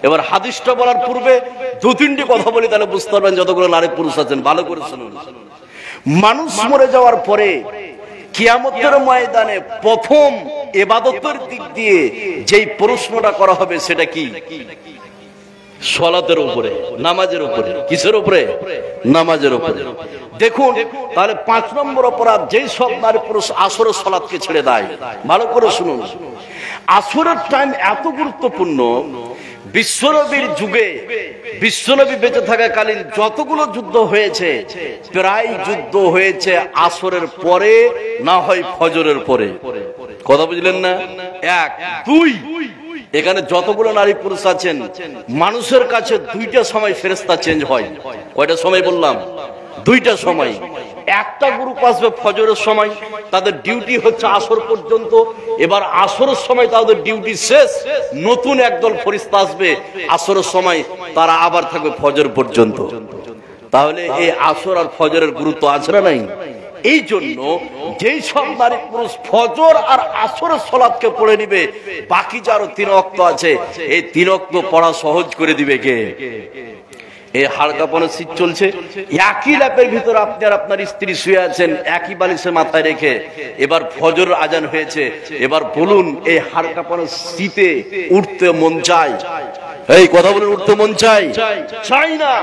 Speaker 1: এবার হাদিসটা বলার পূর্বে 2-3টি কথা বলি, তাহলে বুঝতে পারবেন যতগুলো নারী পুরুষ আছেন। ভালো করে শুনুন। মানুষ মরে যাওয়ার পরে কিয়ামতের ময়দানে প্রথম ইবাদতের দিক দিয়ে যেই প্রশ্নটা করা হবে সেটা কি? সালাতের উপরে, নামাজের উপরে। কিসের উপরে? নামাজের উপরে। দেখুন তাহলে 5 নম্বর অপরাধ, যেই সব নারী পুরুষ আসরের সালাতকে ছেড়ে দেয়। ভালো করে শুনুন, আসরের টাইম এত গুরুত্বপূর্ণ। বিশ্বনবীর যুগে, বিশ্বনবী বেঁচে থাকাকালীন যতগুলো যুদ্ধ হয়েছে, প্রায় যুদ্ধ হয়েছে আসরের পরে, না হয় ফজরের পরে। কথা বুঝলেন না? 1 2 এখানে যতগুলো নারী পুরুষ আছেন, মানুষের কাছে 2টা সময় ফেরেশতা চেঞ্জ হয়। কয়টা সময় বললাম? 2টা সময়। একটা গ্রুপ আসবে ফজরের সময়, তাদের ডিউটি হচ্ছে আসর পর্যন্ত। এবার আসরের সময় তাদের ডিউটি শেষ, নতুন একদল ফেরেশতা আসবে আসরের সময়, তারা আবার থাকবে ফজর পর্যন্ত। তাহলে এই আসর আর ফজরের গুরুত্ব আছে না নাই? এই জন্য যেই সব নারী পুরুষ ফজর আর আসরের সালাতকে পড়ে নিবে, বাকি যারও 3 ওয়াক্ত আছে, এই 3 ওয়াক্ত পড়া সহজ করে দিবে কে? এই হাড়কাঁপানো শীত চলছে, একই ল্যাপের ভিতর আপনি আর আপনার স্ত্রী শুয়ে আছেন, একই বালিশে মাথায় রেখে। এবার ফজর আজান হয়েছে, এবার বলুন এই হাড়কাঁপানো শীতে উঠতে মন চায়? এই কথা বলুন, উঠতে মন চায়? চাই না।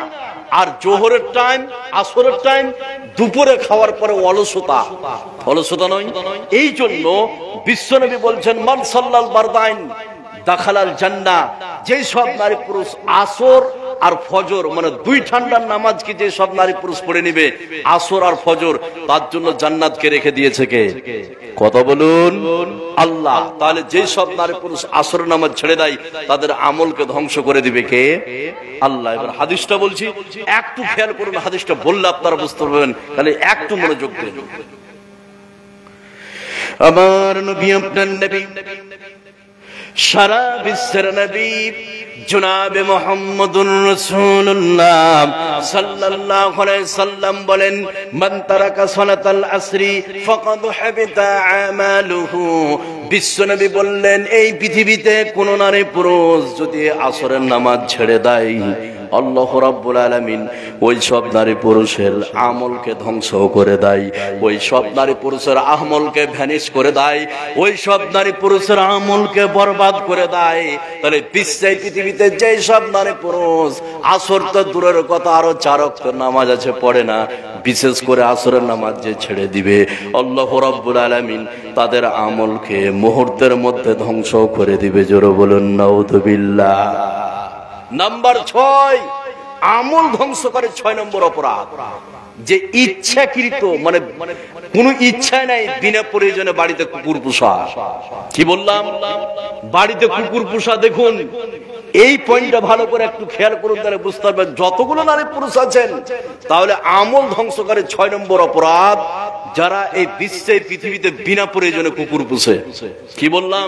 Speaker 1: আর জোহরের টাইম, আসরের টাইম, দুপুরে খাওয়ার পরে অলসতা, অলসতা নয়। এই জন্য বিশ্বনবী বলছেন, মান সাল্লাল বারদাইন দাখালাল জান্নাহ। যেই সব নারী পুরুষ আসর আর ফজর, মানে 2 ঠান্ডার নামাজকে যে সব নারী পুরুষ পড়ে নিবে, আসর আর ফজর, তার জন্য জান্নাতকে রেখে দিয়েছে কে? কথা বলুন, আল্লাহ। তাহলে যেই সব নারী পুরুষ আসরের নামাজ ছেড়ে দেয়, তাদের আমলকে ধ্বংস করে দিবে কে? আল্লাহ। এবার হাদিসটা বলছি, একটু খেয়াল করুন। হাদিসটা বললে আপনারা বুঝতে পারবেন, তাহলে একটু মনোযোগ দিন। আমার নবী, আপনার নবী, সারা বিশ্বের নবী জনাবে মুহাম্মদুর রাসূলুল্লাহ সাল্লাল্লাহু আলাইহি সাল্লাম বলেন, মান তারাকা সালাতাল আসরি ফাকাদ হাবিতা আমালুহু। বিশ্বনবী বললেন, এই পৃথিবীতে কোন নারী পুরুষ যদি আসরের নামাজ ছেড়ে দেয়, আল্লাহ রাব্বুল আলামিন ওই সব নারী পুরুষের আমলকে ধ্বংস করে দেয়, ওই সব নারী পুরুষের আমলকে ভ্যানিশ করে দেয়, ওই সব নারী পুরুষের আমলকে বরবাদ করে দেয়। তাহলে বিশ্বের পৃথিবীতে যেই সব নারী পুরুষ আসর তো দূরের কথা, আরো 4 ওয়াক্ত নামাজ আছে পড়ে না, বিশেষ করে আসরের নামাজ যে ছেড়ে দিবে, আল্লাহ রাব্বুল আলামিন তাদের আমলকে মুহূর্তের মধ্যে ধ্বংস করে দিবে। জোরে বলুন নাউযুবিল্লাহ। নাম্বার 6, আমল ধ্বংস করে 6 নম্বর অপরাধ, যে ইচ্ছাকৃত, মানে কোন ইচ্ছায় নাই, বিনা প্রয়োজনে বাড়িতে কুকুর পোষা। কি বললাম? বাড়িতে কুকুর পোষা। দেখুন এই পয়েন্টটা ভালো করে একটু খেয়াল করুন, তাহলে বুঝতে পারবেন যতগুলো নারী পুরুষ আছেন, তাহলে আমল ধ্বংসকারী 6 নম্বর অপরাধ, যারা এই বিশ্বে পৃথিবীতে বিনা প্রয়োজনে কুকুর পুষে। কি বললাম?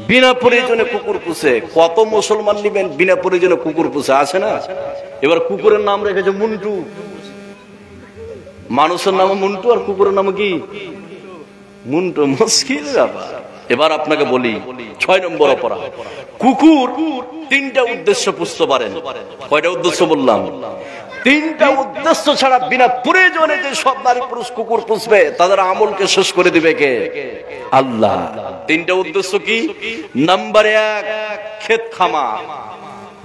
Speaker 1: বিনা প্রয়োজনে কুকুর পুষে। কত মুসলমান নিবেন বিনা প্রয়োজনে কুকুর পুষে? আছে না? এবার কুকুরের নাম রেখেছে মুন্টু। মানুষের নাম মুন্টু আর কুকুরের নাম কি মুন্টু। মুশকিল ব্যাপার। এবার আপনাকে বলি 6 নম্বর অপরাধ। কুকুর 3টা উদ্দেশ্য পুষতে পারেন। কয়টা উদ্দেশ্য বললাম? 3টা উদ্দেশ্য ছাড়া বিনা প্রয়োজনে যে সব নারী পুরুষ কুকুর পুষবে তাদের আমলকে শেষ করে দিবে কে? আল্লাহ। 3টা উদ্দেশ্য কি? নাম্বার 1, ক্ষেত খামার,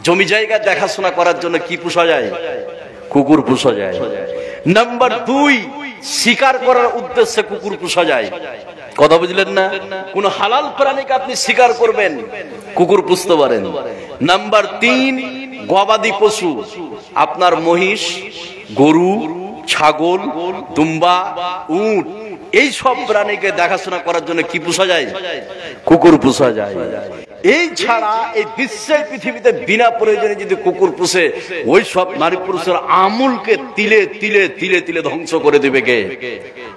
Speaker 1: জমি জায়গা দেখাশোনা করার জন্য কি পোষা যায়? কুকুর পোষা যায়। নাম্বার 2, শিকার করার উদ্দেশ্যে কুকুর পোষা যায়। কথা বুঝলেন না? কোন হালাল প্রাণীকে আপনি শিকার করবেন, কুকুর পুষতে পারেন। নাম্বার 3, গবাদি পশু, আপনার মহিষ, গরু, ছাগল, দুম্বা, উট, এই সব প্রাণীকে দেখাশোনা করার জন্য কি পোষা যায়? কুকুর পোষা যায়। এই ছাড়া এই বিশ্বের পৃথিবীতে বিনা প্রয়োজনে যদি কুকুর পুষে ওই সব নারী পুরুষের আমলকে তিলে তিলে তিলে তিলে ধ্বংস করে দিবে কে?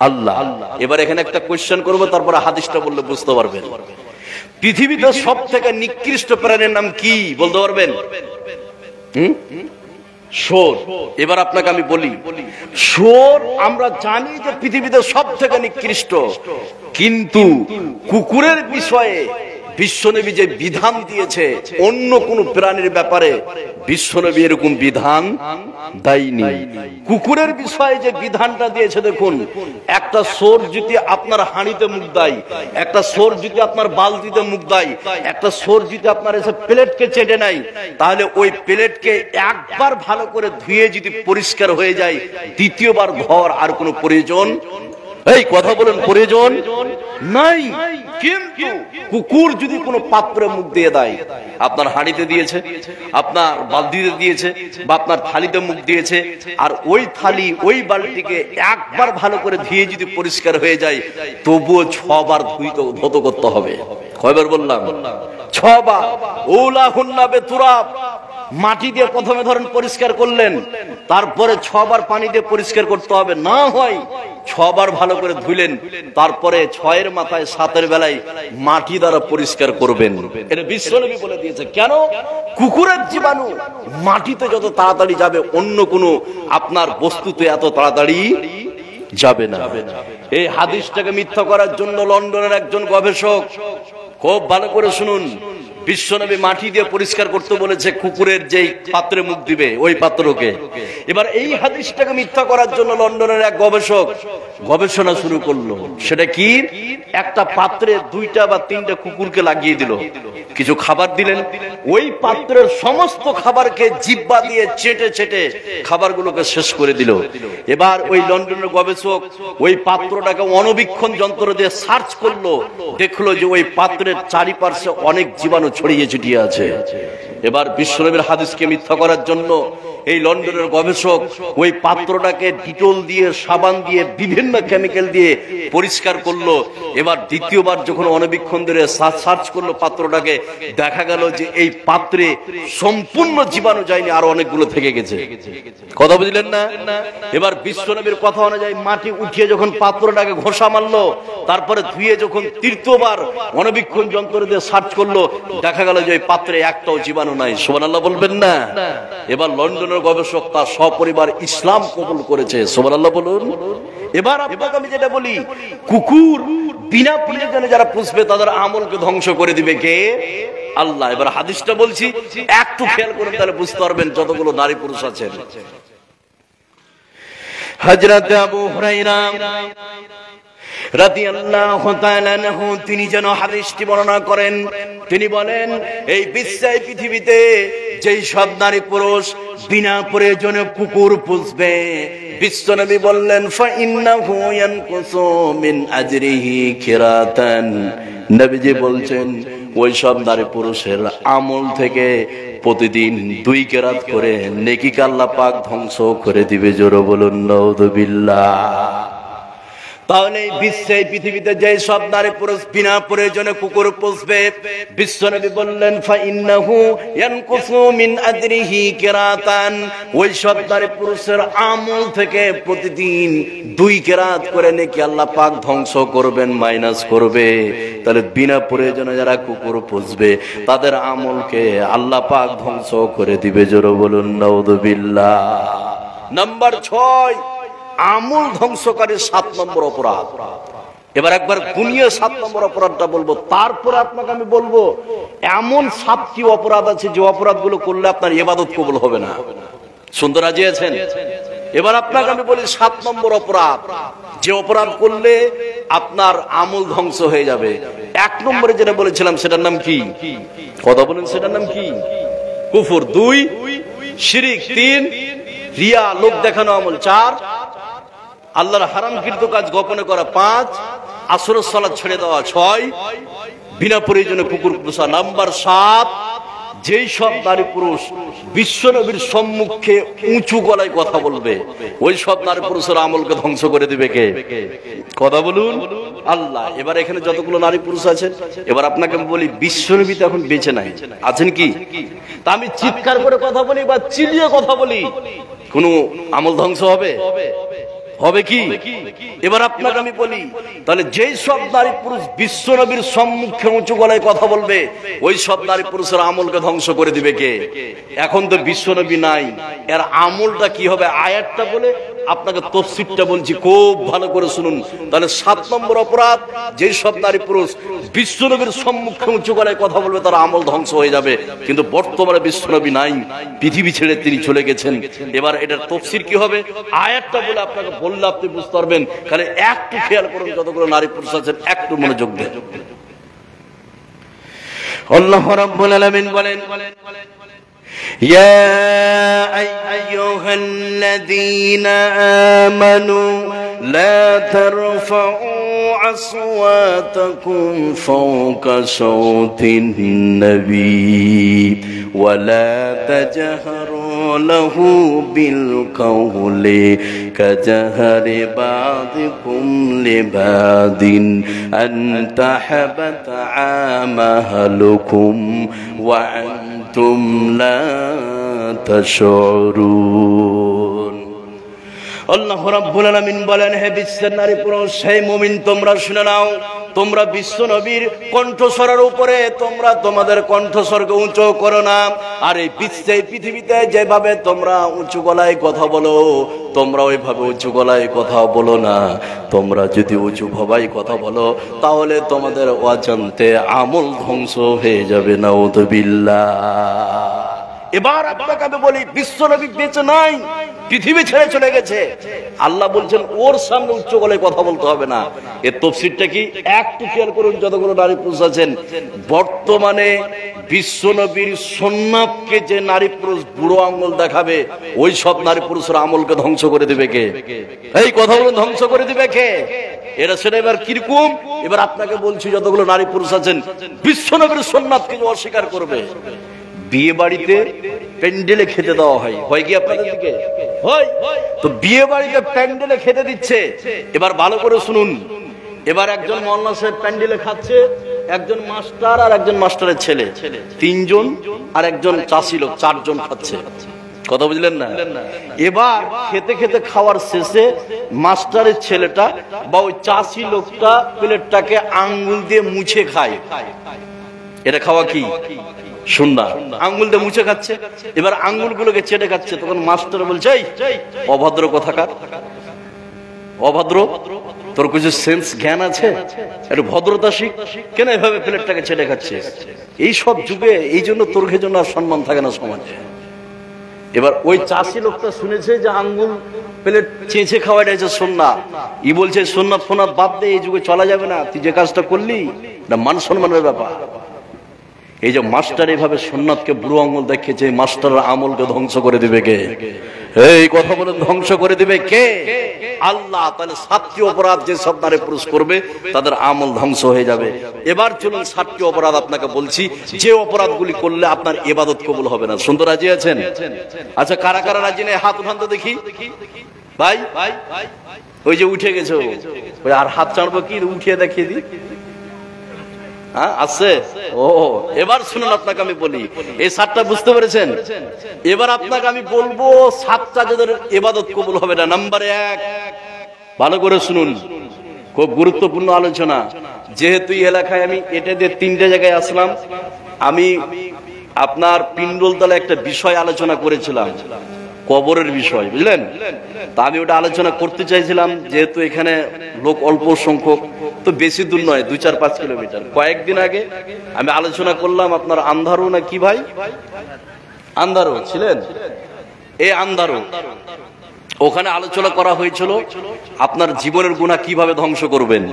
Speaker 1: আল্লাহ। এবার এখানে একটা কোশ্চেন করবো, তারপরে হাদিসটা বললে বুঝতে পারবেন। পৃথিবীতে সব থেকে নিকৃষ্ট প্রাণীর নাম কি বলতে পারবেন? শুয়োর। এবার আপনাকে আমি বলি, শুয়োর আমরা জানি যে পৃথিবীতে সব থেকে নিকৃষ্ট, কিন্তু কুকুরের বিষয়ে বিশ্বনবী যে বিধান দিয়েছে অন্য কোন প্রাণীর ব্যাপারে বিশ্বনবী এরকম বিধান দেয়নি। কুকুরের বিষয়ে যে বিধানটা দিয়েছে দেখুন, একটা শুয়োর যদি আপনার হাঁড়িতে মুখ দেয়, একটা শুয়োর যদি আপনার বালতিতে মুখ দেয়, একটা শুয়োর যদি আপনার এসে প্লেটকে চেটে নেয়, তাহলে ওই প্লেটকে একবার ভালো করে ধুয়ে যদি পরিষ্কার হয়ে যায়, দ্বিতীয়বার ধোয়ার আর কোনো প্রয়োজন, এই কথা বলেন, প্রয়োজন নাই। কিন্তু কুকুর যদি কোনো পাত্রে মুখ দিয়ে দেয়, আপনার হাঁড়িতে দিয়েছে, আপনার বালতিতে দিয়েছে, বা আপনার থালিতে মুখ দিয়েছে, আর ওই থালি ওই বালতিকে একবার ভালো করে ধুয়ে যদি পরিষ্কার হয়ে যায়, তবুও 6 বার ধৌত করতে হবে। কয়বার বললাম? 6 বার। ওলা হুন্না বেতুরাব, মাটি দিয়ে প্রথমে ধরেন পরিষ্কার করলেন, তারপরে 6 বার পানি দিয়ে পরিষ্কার করতে হবে। না হয় 6 বার ভালো করে ধুইলেন, তারপরে 6 মাথায় 7 বেলায় মাটি দ্বারা পরিষ্কার করবেন। এটা বিশ্বনবী বলে দিয়েছে। কেন? কুকুরের জীবাণু মাটিতে যত তাড়াতাড়ি যাবে, অন্য কোনো আপনার বস্তুতে এত তাড়াতাড়ি যাবে না। এই হাদিসটাকে মিথ্যা করার জন্য লন্ডনের একজন গবেষক, খুব ভালো করে শুনুন, বিশ্বনবী মাটি দিয়ে পরিষ্কার করতে বলেছে কুকুরের যেই পাত্রে মুখ দিবে ওই পাত্রকে। এবার এই হাদিসটাকে মিথ্যা করার জন্য লন্ডনের এক গবেষক গবেষণা শুরু করলো। সেটা কি? একটা পাত্রে 2টা বা 3টা কুকুরকে লাগিয়ে দিল, কিছু খাবার দিলেন, ওই পাত্রের সমস্ত খাবারকে জিহ্বা দিয়ে চেটে চেটে খাবারগুলোকে শেষ করে দিল। এবার ওই লন্ডনের গবেষক ওই পাত্রটাকে অণুবীক্ষণ যন্ত্র দিয়ে সার্চ করলো, দেখলো যে ওই পাত্রের চারিপাশে অনেক জীবাণু ছড়িয়ে ছিটিয়ে আছে। এবার বিশ্বনবীর হাদিসকে মিথ্যা করার জন্য এই লন্ডনের গবেষক ওই পাত্রটাকে ডিটল দিয়ে, সাবান দিয়ে, বিভিন্ন কেমিক্যাল দিয়ে পরিষ্কার করলো। এবার দ্বিতীয়বার যখন অণুবীক্ষণ ধরে সার্চ করলো পাত্রটাকে, দেখা গেল যে এই পাত্রে সম্পূর্ণ জীবাণু যায়নি, আরো অনেকগুলো থেকে গেছে। কথা বুঝলেন না? এবার বিশ্বনবীর কথা অনুযায়ী মাটি উঠিয়ে যখন পাত্রটাকে ঘষা মারলো, তারপরে ধুয়ে যখন 3য়বার অণুবীক্ষণ যন্ত্র দিয়ে সার্চ করলো, দেখা গেল যে এই পাত্রে একটাও জীবাণু নাই। সুবহানাল্লাহ বলবেন না? এবার লন্ডনের গবেষক তার সপরিবার ইসলাম কবুল করেছে। সুবহানাল্লাহ বলুন। এবার আপনাকে আমি যেটা বলি, কুকুর বিনা প্রয়োজনে যারা পুষবে তাদের আমলকে ধ্বংস করে দিবে কে? আল্লাহ। এবার হাদিসটা বলছি, একটু খেয়াল করুন, তাহলে বুঝতে পারবেন যতগুলো নারী পুরুষ আছেন। হযরত আবু হুরায়রা রাদিয়াল্লাহু তাআলা আনহু তিনি যেন হাদিসটি বর্ণনা করেন। তিনি বলেন, এই বিশ্বের পৃথিবীতে যেই সব নারী পুরুষ বিনা প্রয়োজনে কুকুর পুষবে, বিশ্বনবী বললেন, ফাইন্নাহু ইয়ানকুসু মিন আজরিহি কিরাতান। নবীজি বলছেন, ওই সব নারী পুরুষের আমল থেকে প্রতিদিন 2 কেরাত করে নেকিকে আল্লাহ পাক ধ্বংস করে দিবে। জোরে বলুন নাউযুবিল্লাহ। তাহলে এই বিশ্বে পৃথিবীতে যে সব নারী পুরুষ বিনা প্রয়োজনে কুকুর পুষবে, বিশ্বনবী বললেন ফাইন্নাহু ইয়ানকুসু মিন আজরিহি কিরাতান, ওই সব নারী পুরুষের আমল থেকে প্রতিদিন 2 কিরাত করে নেকি আল্লাহ পাক ধ্বংস করবেন, মাইনাস করবে। তাহলে বিনা প্রয়োজনে যারা কুকুর পুষবে তাদের আমলকে আল্লাহ পাক ধ্বংস করে দিবে। জোরে বলুন নাউযুবিল্লাহ। নাম্বার 6, আমল ধ্বংসকারী 7 নম্বর অপরাধ। এবার একবার গুনিয়ে 7 নম্বর অপরাধটা বলবো, তারপর আপনাকে আমি বলবো এমন 7টি অপরাধ আছে যে অপরাধগুলো করলে আপনার ইবাদত কবুল হবে না। শুনতে রাজি আছেন? এবার আপনাকে আমি বলি 7 নম্বর অপরাধ, যে অপরাধ করলে আপনার আমল ধ্বংস হয়ে যাবে। 1 নম্বরে যেটা বলেছিলাম সেটার নাম কি? কথা বলেন, সেটার নাম কি? কুফর। 2 শিরক। 3 রিয়া, লোক দেখানো আমল। 4 আল্লাহর হারামকৃত কাজ গোপনে করা। 5 আসরের সালাত ছেড়ে দেওয়া। 6 বিনা প্রয়োজনে কুকুর পোষা। নাম্বার 7, যেই সব নারী পুরুষ বিশ্বনবীর সম্মুখে উঁচু গলায় কথা বলবে, ওই সব নারী পুরুষের আমলকে ধ্বংস করে দিবে কে? কথা বলুন, আল্লাহ। এবার এখানে যতগুলো নারী পুরুষ আছেন, এবার আপনাকে বলি বিশ্বনবী তো এখন বেঁচে নাই, আছেন কি? তা আমি চিৎকার করে কথা বলি বা চিল্লিয়ে কথা বলি, কোন আমল ধ্বংস হবে? হবে কি? এবার আপনাকে আমি বলি, তাহলে যেই সব নারী পুরুষ বিশ্বনবীর সম্মুখে উঁচু গলায় কথা বলবে, ওই সব নারী পুরুষের আমলকে ধ্বংস করে দিবে কে? এখন তো বিশ্বনবী নাই, এর আমলটা কি হবে? আয়াতটা বলে আপনাকে তফসিরটা বলছি, খুব ভালো করে শুনুন। তাহলে 7 নম্বর অপরাধ, যেই সব নারী পুরুষ বিশ্বনবীর সম্মুখে উঁচু গলায় কথা বলবে তার আমল ধ্বংস হয়ে যাবে। কিন্তু বর্তমানে বিশ্বনবী নাই, পৃথিবী ছেড়ে তিনি চলে গেছেন। এবার এটার তফসির কি হবে? আয়াতটা বলে আপনাকে বললে আপনি বুঝতে পারবেন। খালি একটু খেয়াল করুন, যতগুলো নারী পুরুষ আছেন একটু মনোযোগ দেন। আল্লাহ রাব্বুল আলামিন বলেন, ইয়া আইয়ুহাল্লাযীনা আমানু লা তারফাউ আসওয়াতাকুম ফাওকা সাওতিন নবী ওয়া লা তাজহারু লাহু বিল কাওলি কাজহারি বাযিকুম লিবাদিন আন তাহবাতা আমালুকুম ওয়া আনতুম লা তাশউরুন। আল্লাহ রাব্বুল আলামিন বলেন, হে বিশ্বের নারী পুরুষ, হে মুমিন, তোমরা শুনে নাও, তোমরা বিশ্ব নবীর কণ্ঠস্বরের উপরে তোমরা তোমাদের কণ্ঠস্বরকে উঁচু করো না। আর এই বিশ্বে পৃথিবীতে যেভাবে তোমরা উঁচু গলায় কথা বলো, তোমরা ওইভাবে উঁচু গলায় কথা বলো না। তোমরা যদি উঁচু ভাবাই কথা বলো, তাহলে তোমাদের অজান্তে আমল ধ্বংস হয়ে যাবে। নাউযুবিল্লাহ। এবার আপনাকে আমি বলি, বিশ্বনবী বেঁচে নাই, পৃথিবী ছেড়ে চলে গেছে। আল্লাহ বলছেন ওর সামনে উচ্চ গলায় কথা বলতে হবে না। এর তফসিরটা কি? একটু খেয়াল করুন, যতগুলো নারী পুরুষ আছেন, বর্তমানে বিশ্বনবীর সুন্নাতকে যে নারী পুরুষ বুড়ো আঙ্গুল দেখাবে, ওই সব নারী পুরুষের আমলকে ধ্বংস করে দিবে কে? এই কথা বলুন, ধ্বংস করে দিবে কে? এরা সেটা এবার কিরকম? এবার আপনাকে বলছি, যতগুলো নারী পুরুষ আছেন বিশ্বনবীর সুন্নাতকে যে অস্বীকার করবে, বিয়ে বাড়িতে প্যান্ডেলে খেতে দেওয়া হয়, হয় কি আপনাদের দিকে? হয়। তো বিয়ে বাড়িতে প্যান্ডেলে খেতে দিচ্ছে। এবার ভালো করে শুনুন, এবার একজন মাওলানা সাহেব প্যান্ডেলে খাচ্ছে, একজন মাস্টার আর একজন মাস্টারের ছেলে, 3 জন, আর একজন চাষি লোক, 4 জন খাচ্ছে। কথা বুঝলেন না? এবার খেতে খেতে খাওয়ার শেষে মাস্টারের ছেলেটা বা ওই চাষি লোকটা প্লেটটাকে আঙ্গুল দিয়ে মুছে খায়। এটা খাওয়া কি? সুন্নাত। আঙ্গুল দিয়ে মুছে খাচ্ছে, এবার আঙ্গুলগুলোকে চেটে খাচ্ছে। তখন মাস্টার বলছে, অভদ্র কথাকার, অভদ্র, তোর কিছু সেন্স জ্ঞান আছে? একটু ভদ্রতা শিখ, কেন এভাবে প্লেটটাকে চেটে খাচ্ছে? এই সব যুগে এই জন্য তোর জন্য আর সম্মান থাকে না সমাজে। এবার ওই চাষি লোকটা শুনেছে যে আঙ্গুল প্লেট চেঁচে খাওয়াটা হচ্ছে সুন্নাত। ই বলছে সুন্নাত ফোনাত বাদ দে, এই যুগে চলা যাবে না, তুই যে কাজটা করলি না মান সম্মানের ব্যাপার। এই যে মাস্টার এইভাবে সুন্নাতকে বুড়ো আঙ্গুল দেখিয়েছে, মাস্টারের আমলকে ধ্বংস করে দিবে কে? এই কথা বলে ধ্বংস করে দিবে কে? আল্লাহ। তাহলে 7টি অপরাধ যে সব নারী পুরুষ করবে তাদের আমল ধ্বংস হয়ে যাবে। এবার চলুন 7টি অপরাধ আপনাকে বলছি, যে অপরাধগুলি করলে আপনার ইবাদত কবুল হবে না। শুনতে রাজি আছেন? আচ্ছা, কারা কারা রাজি নেই? হাত উঠান তো দেখি। ভাই, ওই যে উঠে গেছে, ওই আর হাত চাড়বো কি, উঠিয়ে দেখিয়ে দিই। হ্যাঁ আছে। ও এবার শুনুন, আপনাকে আমি বলি, এই 7টা বুঝতে পেরেছেন? এবার আপনাকে আমি বলবো 7টা যাদের ইবাদত কবুল হবে না। নাম্বার 1, ভালো করে শুনুন, খুব গুরুত্বপূর্ণ আলোচনা। যেহেতু এই এলাকায় আমি এটা দিয়ে 3টে জায়গায় আসলাম, আমি আপনার পিণ্ডলতলা একটা বিষয় আলোচনা করেছিলাম, কবরের বিষয়, বুঝলেন? তা আমি ওটা আলোচনা করতে চাইছিলাম, যেহেতু এখানে লোক অল্প সংখ্যক, তো বেশি দূর নয়, 2-4-5 কিলোমিটার। কয়েকদিন আগে আমি আলোচনা করলাম আপনার আন্ধারু না কি ভাই, আন্ধারু ছিলেন, এই আন্ধারু, ওখানে আলোচনা করা হয়েছিল আপনার জীবনের গুনাহ কিভাবে ধ্বংস করবেন।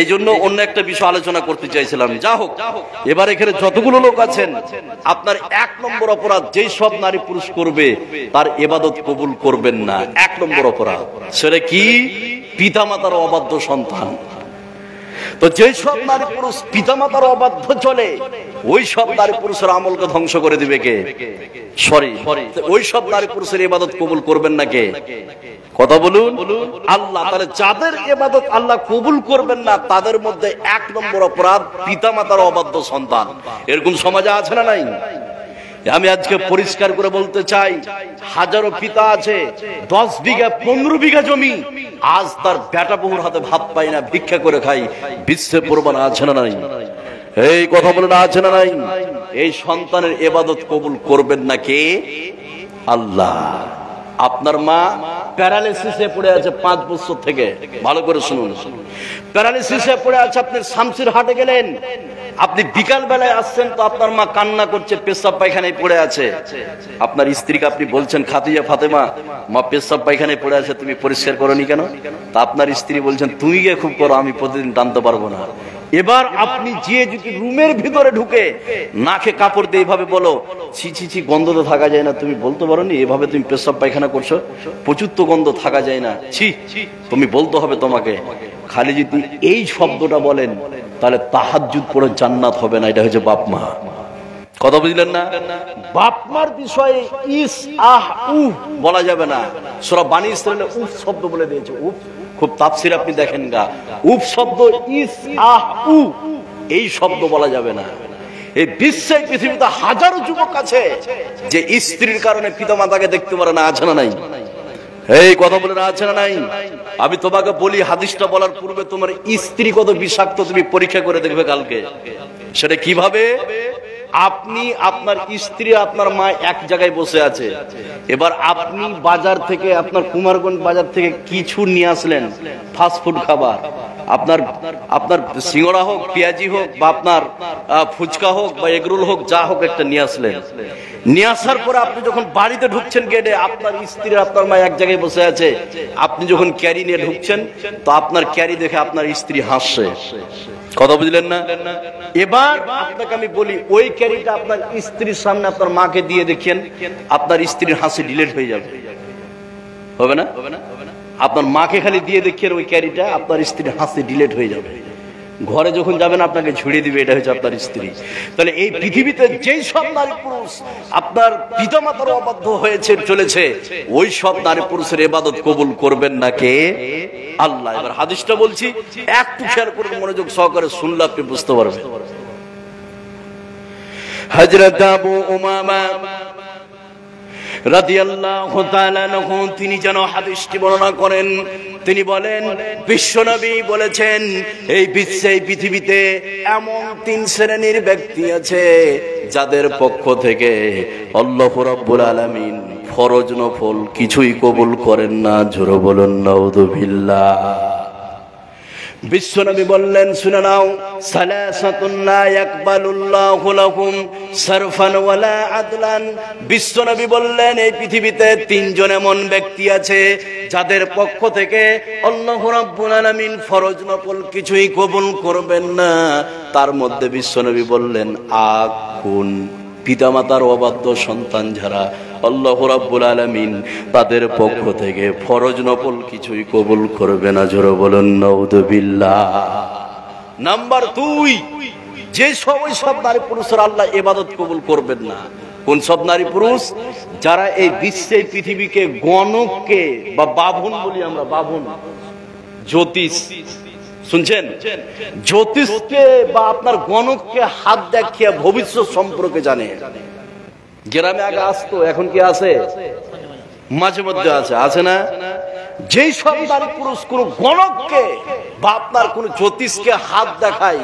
Speaker 1: এই জন্য অন্য একটা বিষয় আলোচনা করতে চাইছিলাম। যা হোক, এবার এখানে যতগুলো লোক আছেন, আপনার 1 নম্বর অপরাধ যেই সব নারী পুরুষ করবে তার ইবাদত কবুল করবেন না। 1 নম্বর অপরাধ সেটা কি? পিতামাতার অবাধ্য সন্তান। তো যেই সব নারী পুরুষ পিতামাতার অবাধ্য চলে, ওই সব নারী পুরুষের আমলকে ধ্বংস করে দিবে কে? সরি, ওই সব নারী পুরুষের ইবাদত কবুল করবেন না কে? কথা বলুন, আল্লাহ। তাহলে যাদের ইবাদত আল্লাহ কবুল করবেন না, তাদের মধ্যে 1 নম্বর অপরাধ পিতামাতার অবাধ্য সন্তান। এরকম সমাজে আছে না নাই? আমি আজকে পরিষ্কার করে বলতে চাই, হাজারো পিতা আছে, 10 বিঘা 15 বিঘা জমি, আজ তার বেটা বহুর হাতে ভাত পাই না, ভিক্ষা করে খাই, বিশ্বে প্রমাণ আছে না নাই? এই কথা বলে না, আছে না নাই? এই সন্তানের ইবাদত কবুল করবেন না কে? আল্লাহ। আপনার মা প্যারালাইসিসে পড়ে আছে 5 বছর থেকে, ভালো করে শুনুন, প্যারালাইসিসে পড়ে আছে। আপনি শামসির হাটে গেলেন, আপনি বিকাল বেলায় আসছেন, তো আপনার মা কান্না করছে, পেশাব পায়খানায় পড়ে আছে। আপনার স্ত্রীকে আপনি বলছেন, খাদিজা ফাতেমা, মা পেশাব পায়খানায় পড়ে আছে, তুমি পরিষ্কার করোনি কেন? তা আপনার স্ত্রী বলছেন, তুমি গিয়ে খুব করো, আমি প্রতিদিন টানতে পারবো না। এবার আপনি যে যদি রুমের ভিতরে ঢুকে নাকে কাপড় দিয়ে এইভাবে বলো, ছি ছি ছি, গন্ধ তো থাকা যায় না, তুমি বলতে পারো নি এভাবে তুমি পেশাব পায়খানা করছো, প্রচুর তো গন্ধ, থাকা যায় না, ছি, তুমি বলতে হবে তোমাকে। খালি যদি এই শব্দটা বলেন, তাহলে তাহাজ্জুদ পড়ে জান্নাত হবে না। এটা হচ্ছে বাপ মা। কথা বুঝলেন না? বাপ মার বিষয়ে ইস আহ উহ বলা যাবে না। সূরা বানী ইসরাঈলে উফ শব্দ বলে দিয়েছে। উফ, খুব তাফসীর আপনি দেখেন গা, উফ শব্দ, ইস আহ উ, এই শব্দ বলা যাবে না। এই বিশ্বে পৃথিবীতে হাজারো যুবক আছে যে স্ত্রীর কারণে পিতামাতাকে দেখতে পারে না, আছে না নাই? এই কথা বলে না, আছে না নাই? আমি তোমাকে বলি, হাদিসটা বলার পূর্বে তোমার স্ত্রী কত বিষাক্ত তুমি পরীক্ষা করে দেখবে কালকে। সেটা কিভাবে? আপনি, আপনার স্ত্রী, আপনার মা এক জায়গায় বসে আছে, এবার আপনি বাজার থেকে, আপনার কুমারগঞ্জ বাজার থেকে কিছু নিয়ে আসলেন, ফাস্টফুড খাবার, আপনার সিঙ্গড়া হোক, পেঁয়াজি হোক, বা আপনার ফুচকা হোক, বা এগরোল হোক, যা হোক একটা নিয়ে আসলেন। নিয়ে আসার পরে আপনি যখন বাড়িতে ঢুকছেন গেটে, আপনার স্ত্রী, আপনার মা এক জায়গায় বসে আছে। আপনি যখন ক্যারি নিয়ে ঢুকছেন, তো আপনার ক্যারি দেখে আপনার স্ত্রী হাসছে। কথা বুঝলেন না? এবার আপনাকে আমি বলি, ওই ক্যারিটা আপনার স্ত্রীর সামনে আপনার মাকে দিয়ে দেখেন, আপনার স্ত্রীর হাসি ডিলিট হয়ে যাবে, হবে না? আপনার মাকে খালি দিয়ে দেখেন ওই ক্যারিটা, আপনার স্ত্রীর হাসি ডিলিট হয়ে যাবে। ঘরে যখন যাবেন আপনাকে ঝুড়িয়ে দিবে, এটা হচ্ছে আপনার স্ত্রী। তাহলে এই পৃথিবীতে যেই সব নারী পুরুষ আপনার পিতামাতার অবাধ্য হয়েছে চলেছে, ওই সব নারী পুরুষের ইবাদত কবুল করবেন না কে? আল্লাহ। এবার হাদিসটা বলছি, একটু খেয়াল করে মনোযোগ সহকারে শুনলে আপনি বুঝতে পারবেন। হযরত আবু উমামা রাদিয়াল্লাহু তাআলা আনহু তিনি যেন হাদিসটি বর্ণনা করেন। তিনি বলেন, বিশ্বনবী বলেছেন, এই বিশ্বে, পৃথিবীতে এমন 3 শ্রেণীর ব্যক্তি আছে যাদের পক্ষ থেকে আল্লাহ রাব্বুল আলামিন ফরজ নফল কিছুই কবুল করেন না। জোরে বলুন নাউযুবিল্লাহ। বিশ্বনবী বললেন, শুনে নাও, সালাসাতুন লা ইয়াকবালুল্লাহু লাহুম সারফান ওয়ালা আদলান। বিশ্বনবী বললেন, এই পৃথিবীতে 3 জন এমন ব্যক্তি আছে যাদের পক্ষ থেকে আল্লাহ রাব্বুল আলামিন ফরজ নফল কিছুই কবুল করবেন না। তার মধ্যে বিশ্বনবী বললেন, আকুন, পিতামাতার অবাধ্য সন্তান যারা, আল্লাহ রাব্বুল আলামিন তাদের পক্ষ থেকে ফরজ নফল কিছুই কবুল করবে না। জোরে বলুন নাউযুবিল্লাহ। নাম্বার 2, যে সব নারী পুরুষের আল্লাহ ইবাদত কবুল করবেন না। কোন সব নারী পুরুষ? যারা এই বিশ্বে, পৃথিবীকে, গণককে বা বাভন বলি আমরা, বাভন, জ্যোতিষ শুনছেন, জ্যোতিষকে বা আপনার গণককে হাত দেখিয়ে ভবিষ্যৎ সম্পর্কে জানে। গ্রামে আগে আসতো, এখন কি আছে? মাঝে মধ্যে আছে না? যেই সব নারী পুরুষ কোন গণককে বা আপনার কোন জ্যোতিষকে হাত দেখায়,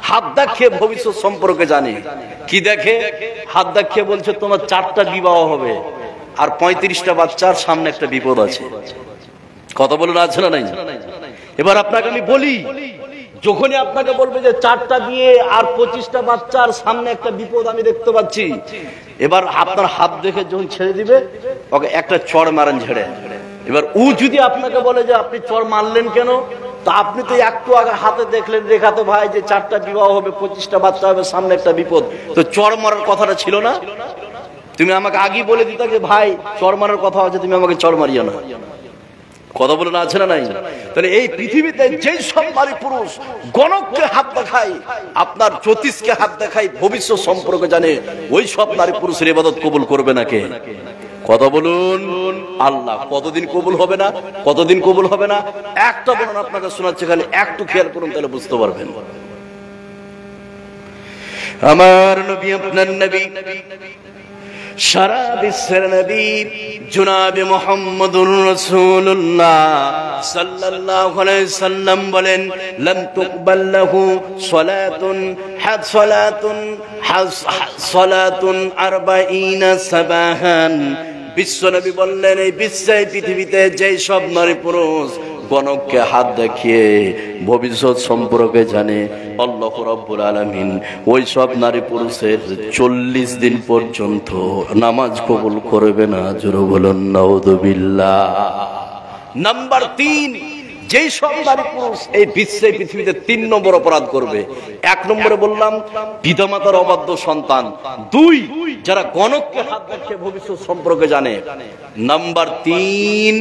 Speaker 1: হাত দেখিয়ে ভবিষ্যৎ সম্পর্কে জানে। কি দেখে? হাত দেখিয়ে বলছে তোমার 4টা বিবাহ হবে আর 35টা বাচ্চার সামনে একটা বিপদ আছে। কথা বলুন, আছে না নাই? এবার আপনাকে আমি বলি, যখনই আপনাকে বলবে যে 4টা বিয়ে আর 25টা বাচ্চার সামনে একটা বিপদ আমি দেখতে পাচ্ছি, এবার আপনার হাত দেখে যখন ছেড়ে দিবে, ওকে একটা চড় মারেন ঝেড়ে। এবার ও যদি আপনাকে বলে যে আপনি চড় মারলেন কেন, তা আপনি তো একটু আগে হাতে দেখলেন রেখা তো ভাই যে 4টা বিবাহ হবে, 25টা বাচ্চা হবে, সামনে একটা বিপদ, তো চড় মারার কথাটা ছিল না? তুমি আমাকে আগেই বলে দিতা যে ভাই চড় মারার কথা আছে, তুমি আমাকে চড় মারিও না। কথা বলে না, আছে না নাই? তাহলে এই পৃথিবীতে যেই সব নারী পুরুষ গণককে হাত দেখায়, আপনার জ্যোতিষকে হাত দেখায়, ভবিষ্যৎ সম্পর্কে জানে, ওই সব নারী পুরুষের ইবাদত কবুল করবে না কে? কথা বলুন। আল্লাহ। কতদিন কবুল হবে না? কতদিন কবুল হবে না? একটা বলুন, আপনাকে শোনাচ্ছে, খালি একটু খেয়াল করুন, তাহলে বুঝতে পারবেন। আমার নবী, আপনার নবী, সারা বিশ্বের নবী জনাবে মুহাম্মদুর রাসূলুল্লাহ সাল্লাল্লাহু আলাইহি সাল্লাম বলেন, লাম তুকবাল লাহু সালাতুন 40 সাবাহান। বিশ্বনবী বললেন, এই বিশ্বে পৃথিবীতে যেই সব নারী পুরুষ গণককে হাত দেখিয়ে ভবিষ্যৎ সম্পর্কে জানে, আল্লাহ রাব্বুল আলামিন ওই সব নারী পুরুষের 40 দিন পর্যন্ত নামাজ কবুল করবে না। জোরে বলুন নাউযুবিল্লাহ। নাম্বার 3, যেই সব নারী পুরুষ এই বিশ্বে পৃথিবীতে 3 নম্বর অপরাধ করবে। 1 নম্বরে বললাম পিতামাতার অবাধ্য সন্তান, 2 যারা গণককে হাত দেখিয়ে ভবিষ্যৎ সম্পর্কে জানে, নাম্বার 3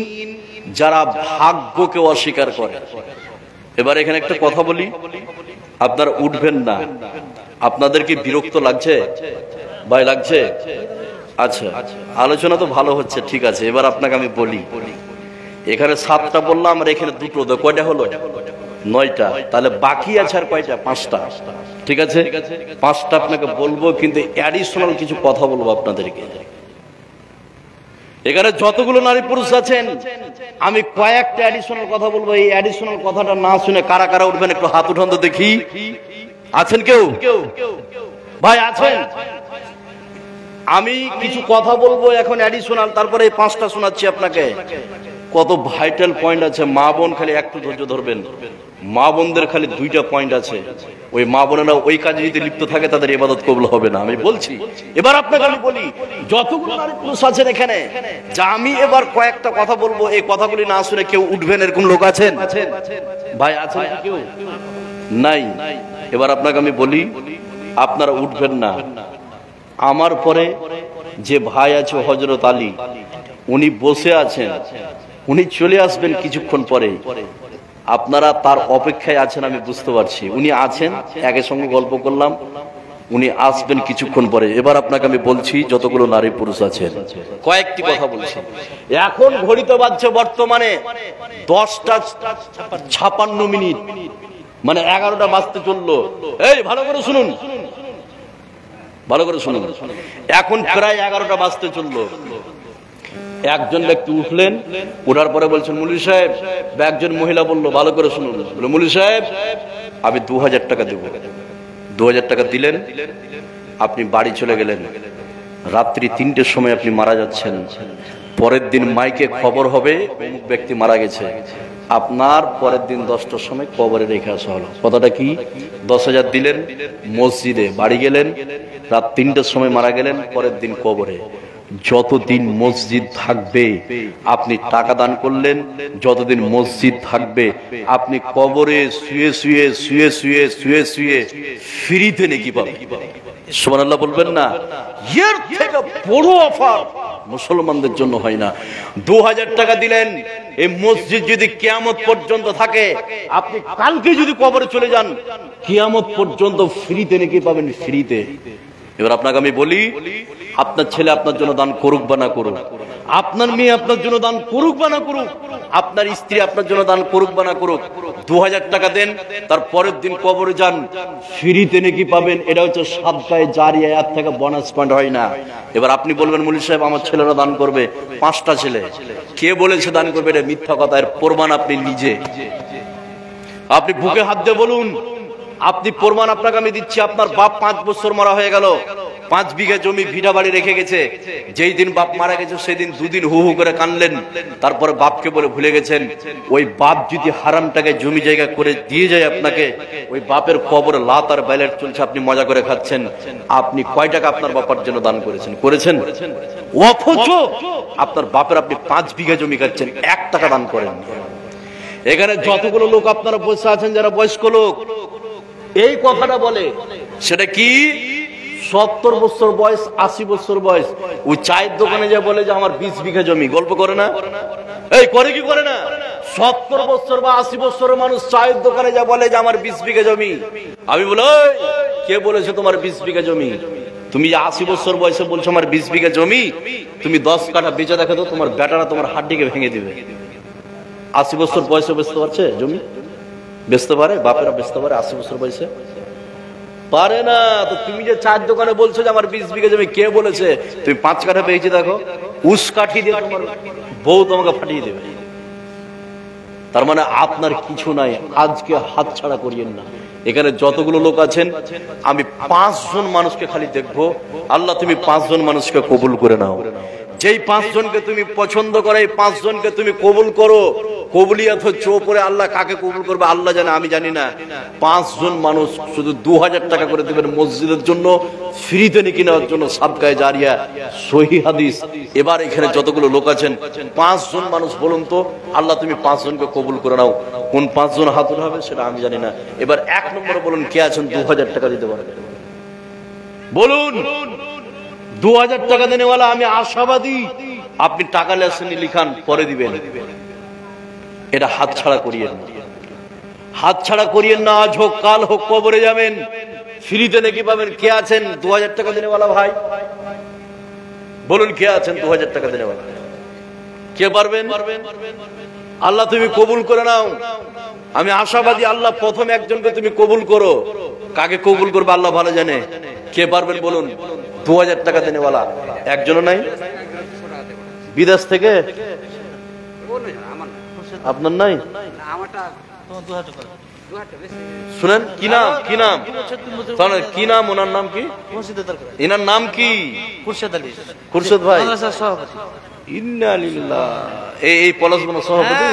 Speaker 1: যারা ভাগ্যকে অস্বীকার করে। এবার এখানে একটা কথা বলি, আপনারা উঠবেন না। আপনাদের কি বিরক্ত লাগছে ভাই? লাগছে? আচ্ছা, আলোচনা তো ভালো হচ্ছে, ঠিক আছে। এবার আপনাকে আমি বলি, এখানে 7টা বললাম আর এখানে 2টো, কয়টা হলো? 9টা। তাহলে বাকি আছে আর কয়টা? 5টা। ঠিক আছে, 5টা আপনাকে বলবো, কিন্তু অ্যাডিশনাল কিছু কথা বলবো আপনাদেরকে। এখানে যতগুলো নারী পুরুষ আছেন, আমি কয়েকটা অ্যাডিশনাল কথা বলবো। এই অ্যাডিশনাল কথাটা না শুনে কারা কারা উঠবেন একটু হাত উঠান তো দেখি। আছেন কেউ? ভাই আছেন? আমি কিছু কথা বলবো এখন অ্যাডিশনাল, তারপরে এই 5টা শোনাচ্ছি আপনাকে। কত ভাইটাল পয়েন্ট আছে। মা বোন খালি একটু ধৈর্য ধরবেন। মা বোনদের খালি 2টা পয়েন্ট আছে। ওই মা বোনেরা ওই কাজে যদি লিপ্ত থাকে তাদের ইবাদত কবুল হবে না, আমি বলছি। এবার আপনাকে আমি বলি, যতগুলো নারী পুরুষ আছেন এখানে, যা আমি এবার কয়েকটা কথা বলবো, এই কথাগুলি না শুনে কেউ উঠবেন এরকম লোক আছেন? ভাই আছেন কেউ? নাই। এবার আপনাকে আমি বলি, আপনারা উঠবেন না। আমার পরে যে ভাই আছে হযরত আলী, উনি বসে আছেন, উনি চলে আসবেন কিছুক্ষণ পরে। আপনারা তার অপেক্ষায় আছেন, আমি বুঝতে পারছি। উনি আছেন, একের সঙ্গে গল্প করলাম, উনি আসবেন কিছুক্ষণ পরে। এবার আপনাকে আমি বলছি, যতগুলো নারী পুরুষ আছেন, কয়েকটি কথা বলছি। এখন ঘড়িতে বাজছে বর্তমানে 10:56, মানে 11টা বাজতে চললো। এই ভালো করে শুনুন, ভালো করে শুনুন। এখন প্রায় 11টা বাজতে চললো। একজন ব্যক্তি উঠলেন, ওঠার পরে বলছেন মুলি সাহেব, একজন মহিলা বললো, ভালো করে শুনুন, মুলি সাহেব আমি 2000 টাকা দেবো। 2000 টাকা দিলেন, আপনি বাড়ি চলে গেলেন। রাত্রি 3টের সময় আপনি মারা যাচ্ছেন। পরের দিন মাইকে খবর হবে অমুক ব্যক্তি মারা গেছে। আপনার পরের দিন 10টার সময় কবরে রেখে আসা হলো। কথাটা কি? 10,000 দিলেন মসজিদে, বাড়ি গেলেন, রাত 3টের সময় মারা গেলেন, পরের দিন কবরে। যতদিন মসজিদ থাকবে আপনি টাকা দান করলেন, যতদিন মসজিদ থাকবে আপনি কবরে শুয়ে শুয়ে শুয়ে শুয়ে শুয়ে শুয়ে ফ্রিতে নেকি পাবেন। সুবহানাল্লাহ বলবেন না? এর থেকে বড় অফার মুসলমানদের জন্য হয় না। 2000 টাকা দিলেন, এই মসজিদ যদি কিয়ামত পর্যন্ত থাকে, আপনি কালকে যদি কবরে চলে যান, কিয়ামত পর্যন্ত ফ্রিতে নেকি পাবেন, ফ্রিতে। এবার আপনাকে আমি বলি, আপনার ছেলে আপনার জন্য দান করুক বা না করুক, আপনার মেয়ে আপনার জন্য দান করুক বা না করুক, আপনার স্ত্রী আপনার জন্য দান করুক বা না করুক, 2000 টাকা দেন, তার পরের দিন কবরে যান, ফ্রিতে নাকি পাবেন। এটা হচ্ছে সাদকায়ে জারিয়া, এর থেকে বোনাস পয়েন্ট হয় না। এবার আপনি বলবেন মুলি সাহেব আমার ছেলেরা দান করবে, 5টা ছেলে, কে বলেছে দান করবে? এটা মিথ্যা কথা, এর প্রমাণ আপনি নিজে, আপনি বুকে হাত দিয়ে বলুন, আপনি প্রমাণ আপনাকে আমি দিচ্ছি। আপনার বাপ 5 বছর মারা হয়ে গেল, 5 বিঘা জমি ভিটা বাড়ি রেখে গেছে, যেই দিন বাপ মারা গেছে সেদিন 2 দিন হু হু করে কানলেন, তারপরে বাপকে বলে ভুলে গেছেন। ওই বাপ যদি হারাম টাকায় জমি জায়গা করে দিয়ে যায় আপনাকে, ওই বাপের কবরে লাত আর ব্যালেট চলছে, আপনি মজা করে খাচ্ছেন। আপনি কয় টাকা আপনার বাবার জন্য দান করেছেন? করেছেন? অথচ আপনার বাপের আপনি 5 বিঘা জমি খাচ্ছেন, 1 টাকা দান করেন। এখানে যতগুলো লোক আপনারা বসে আছেন যারা বয়স্ক লোক, এই কথাটা বলে, সেটা কি 70 বছর বয়স, 80 বছর বয়স, ওই চায়ের দোকানে যা বলে যে আমার 20 বিঘা জমি, গল্প করে না? এই করে কি করে না? 70 বছর বা 80 বছরের মানুষ চায়ের দোকানে যা বলে যে আমার 20 বিঘা জমি। আমি বলি, কে বলেছে তোমার 20 বিঘা জমি? তুমি 80 বছর বয়সে বলছো আমার 20 বিঘা জমি, তুমি 10 কাঠা বেচে দেখো তো, তোমার বেটারা তোমার হাড্ডিকে ভেঙে দিবে। 80 বছর বয়সে বেচতে পারছে জমি? বেচতে পারে? বাপেরা বেচতে পারে 80 বছর বয়সে? পারে না। তো তুমি যে চার দোকানে বলছো যে আমার 20 বিঘা জমি, কে বলেছে? তুমি 5 কাঠা পেয়েছি দেখো, উস কাঠি দিয়ে তোমার বউ তোমাকে ফাটিয়ে দেবে। তার মানে আপনার কিছু নাই, আজকে হাত ছাড়া করিয়েন না। এখানে যতগুলো লোক আছেন, আমি 5 জন মানুষকে খালি দেখবো, আল্লাহ তুমি 5 জন মানুষকে কবুল করে নাও। যেই 5 জনকে তুমি পছন্দ করো, এই 5 জনকে তুমি কবুল করো। কবুলিয়াত হচ্ছে ওপরে, আল্লাহ কাকে কবুল করবে আল্লাহ জানে, আমি জানি না। 5 জন মানুষ শুধু 2000 টাকা করে দেবেন মসজিদের জন্য, ফ্রিতে নিয়ে নেওয়ার জন্য, সাদকায়ে জারিয়া, সহিহ হাদিস। এবার এখানে যতগুলো লোক আছেন, 5 জন মানুষ বলুন তো, আল্লাহ তুমি 5 জনকে কবুল করে নাও। কোন 5 জন হাত উঠাবে সেটা আমি জানি না। এবার 1 নম্বরে বলুন, কে আছেন 2000 টাকা দিতে পারবে? বলুন। 2000 টাকা দেনেওয়ালা আমি আশাবাদী। আপনি টাকা লেখেননি, লিখান, পরে দিবেন। এটা হাত ছাড়া করিয়েন না, হাত ছাড়া করিয়েন না। আজ হোক কাল হোক কবরে যাবেন, ফ্রিতে নাকি পাবেন। কে আছেন 2000 টাকা দেনেওয়ালা ভাই? বলুন, কে আছেন 2000 টাকা দেনেওয়ালা? কে পারবেন? আল্লাহ তুমি কবুল করে নাও। আমি আশাবাদী, আল্লাহ প্রথম একজনকে তুমি কবুল করো। কাকে কবুল করবে আল্লাহ ভালো জানে। কে পারবেন বলুন? 2000 টাকা দেনেওয়ালা একজনও নাই? বিদেশ থেকে আপনার নাই? শুনেন, কি নাম? কি নাম? কি নাম? ওনার নাম কি? এনার নাম কি? খুরশেদ ভাই। ইন্না লিল্লাহ। এই পলাশবন সভাপতি।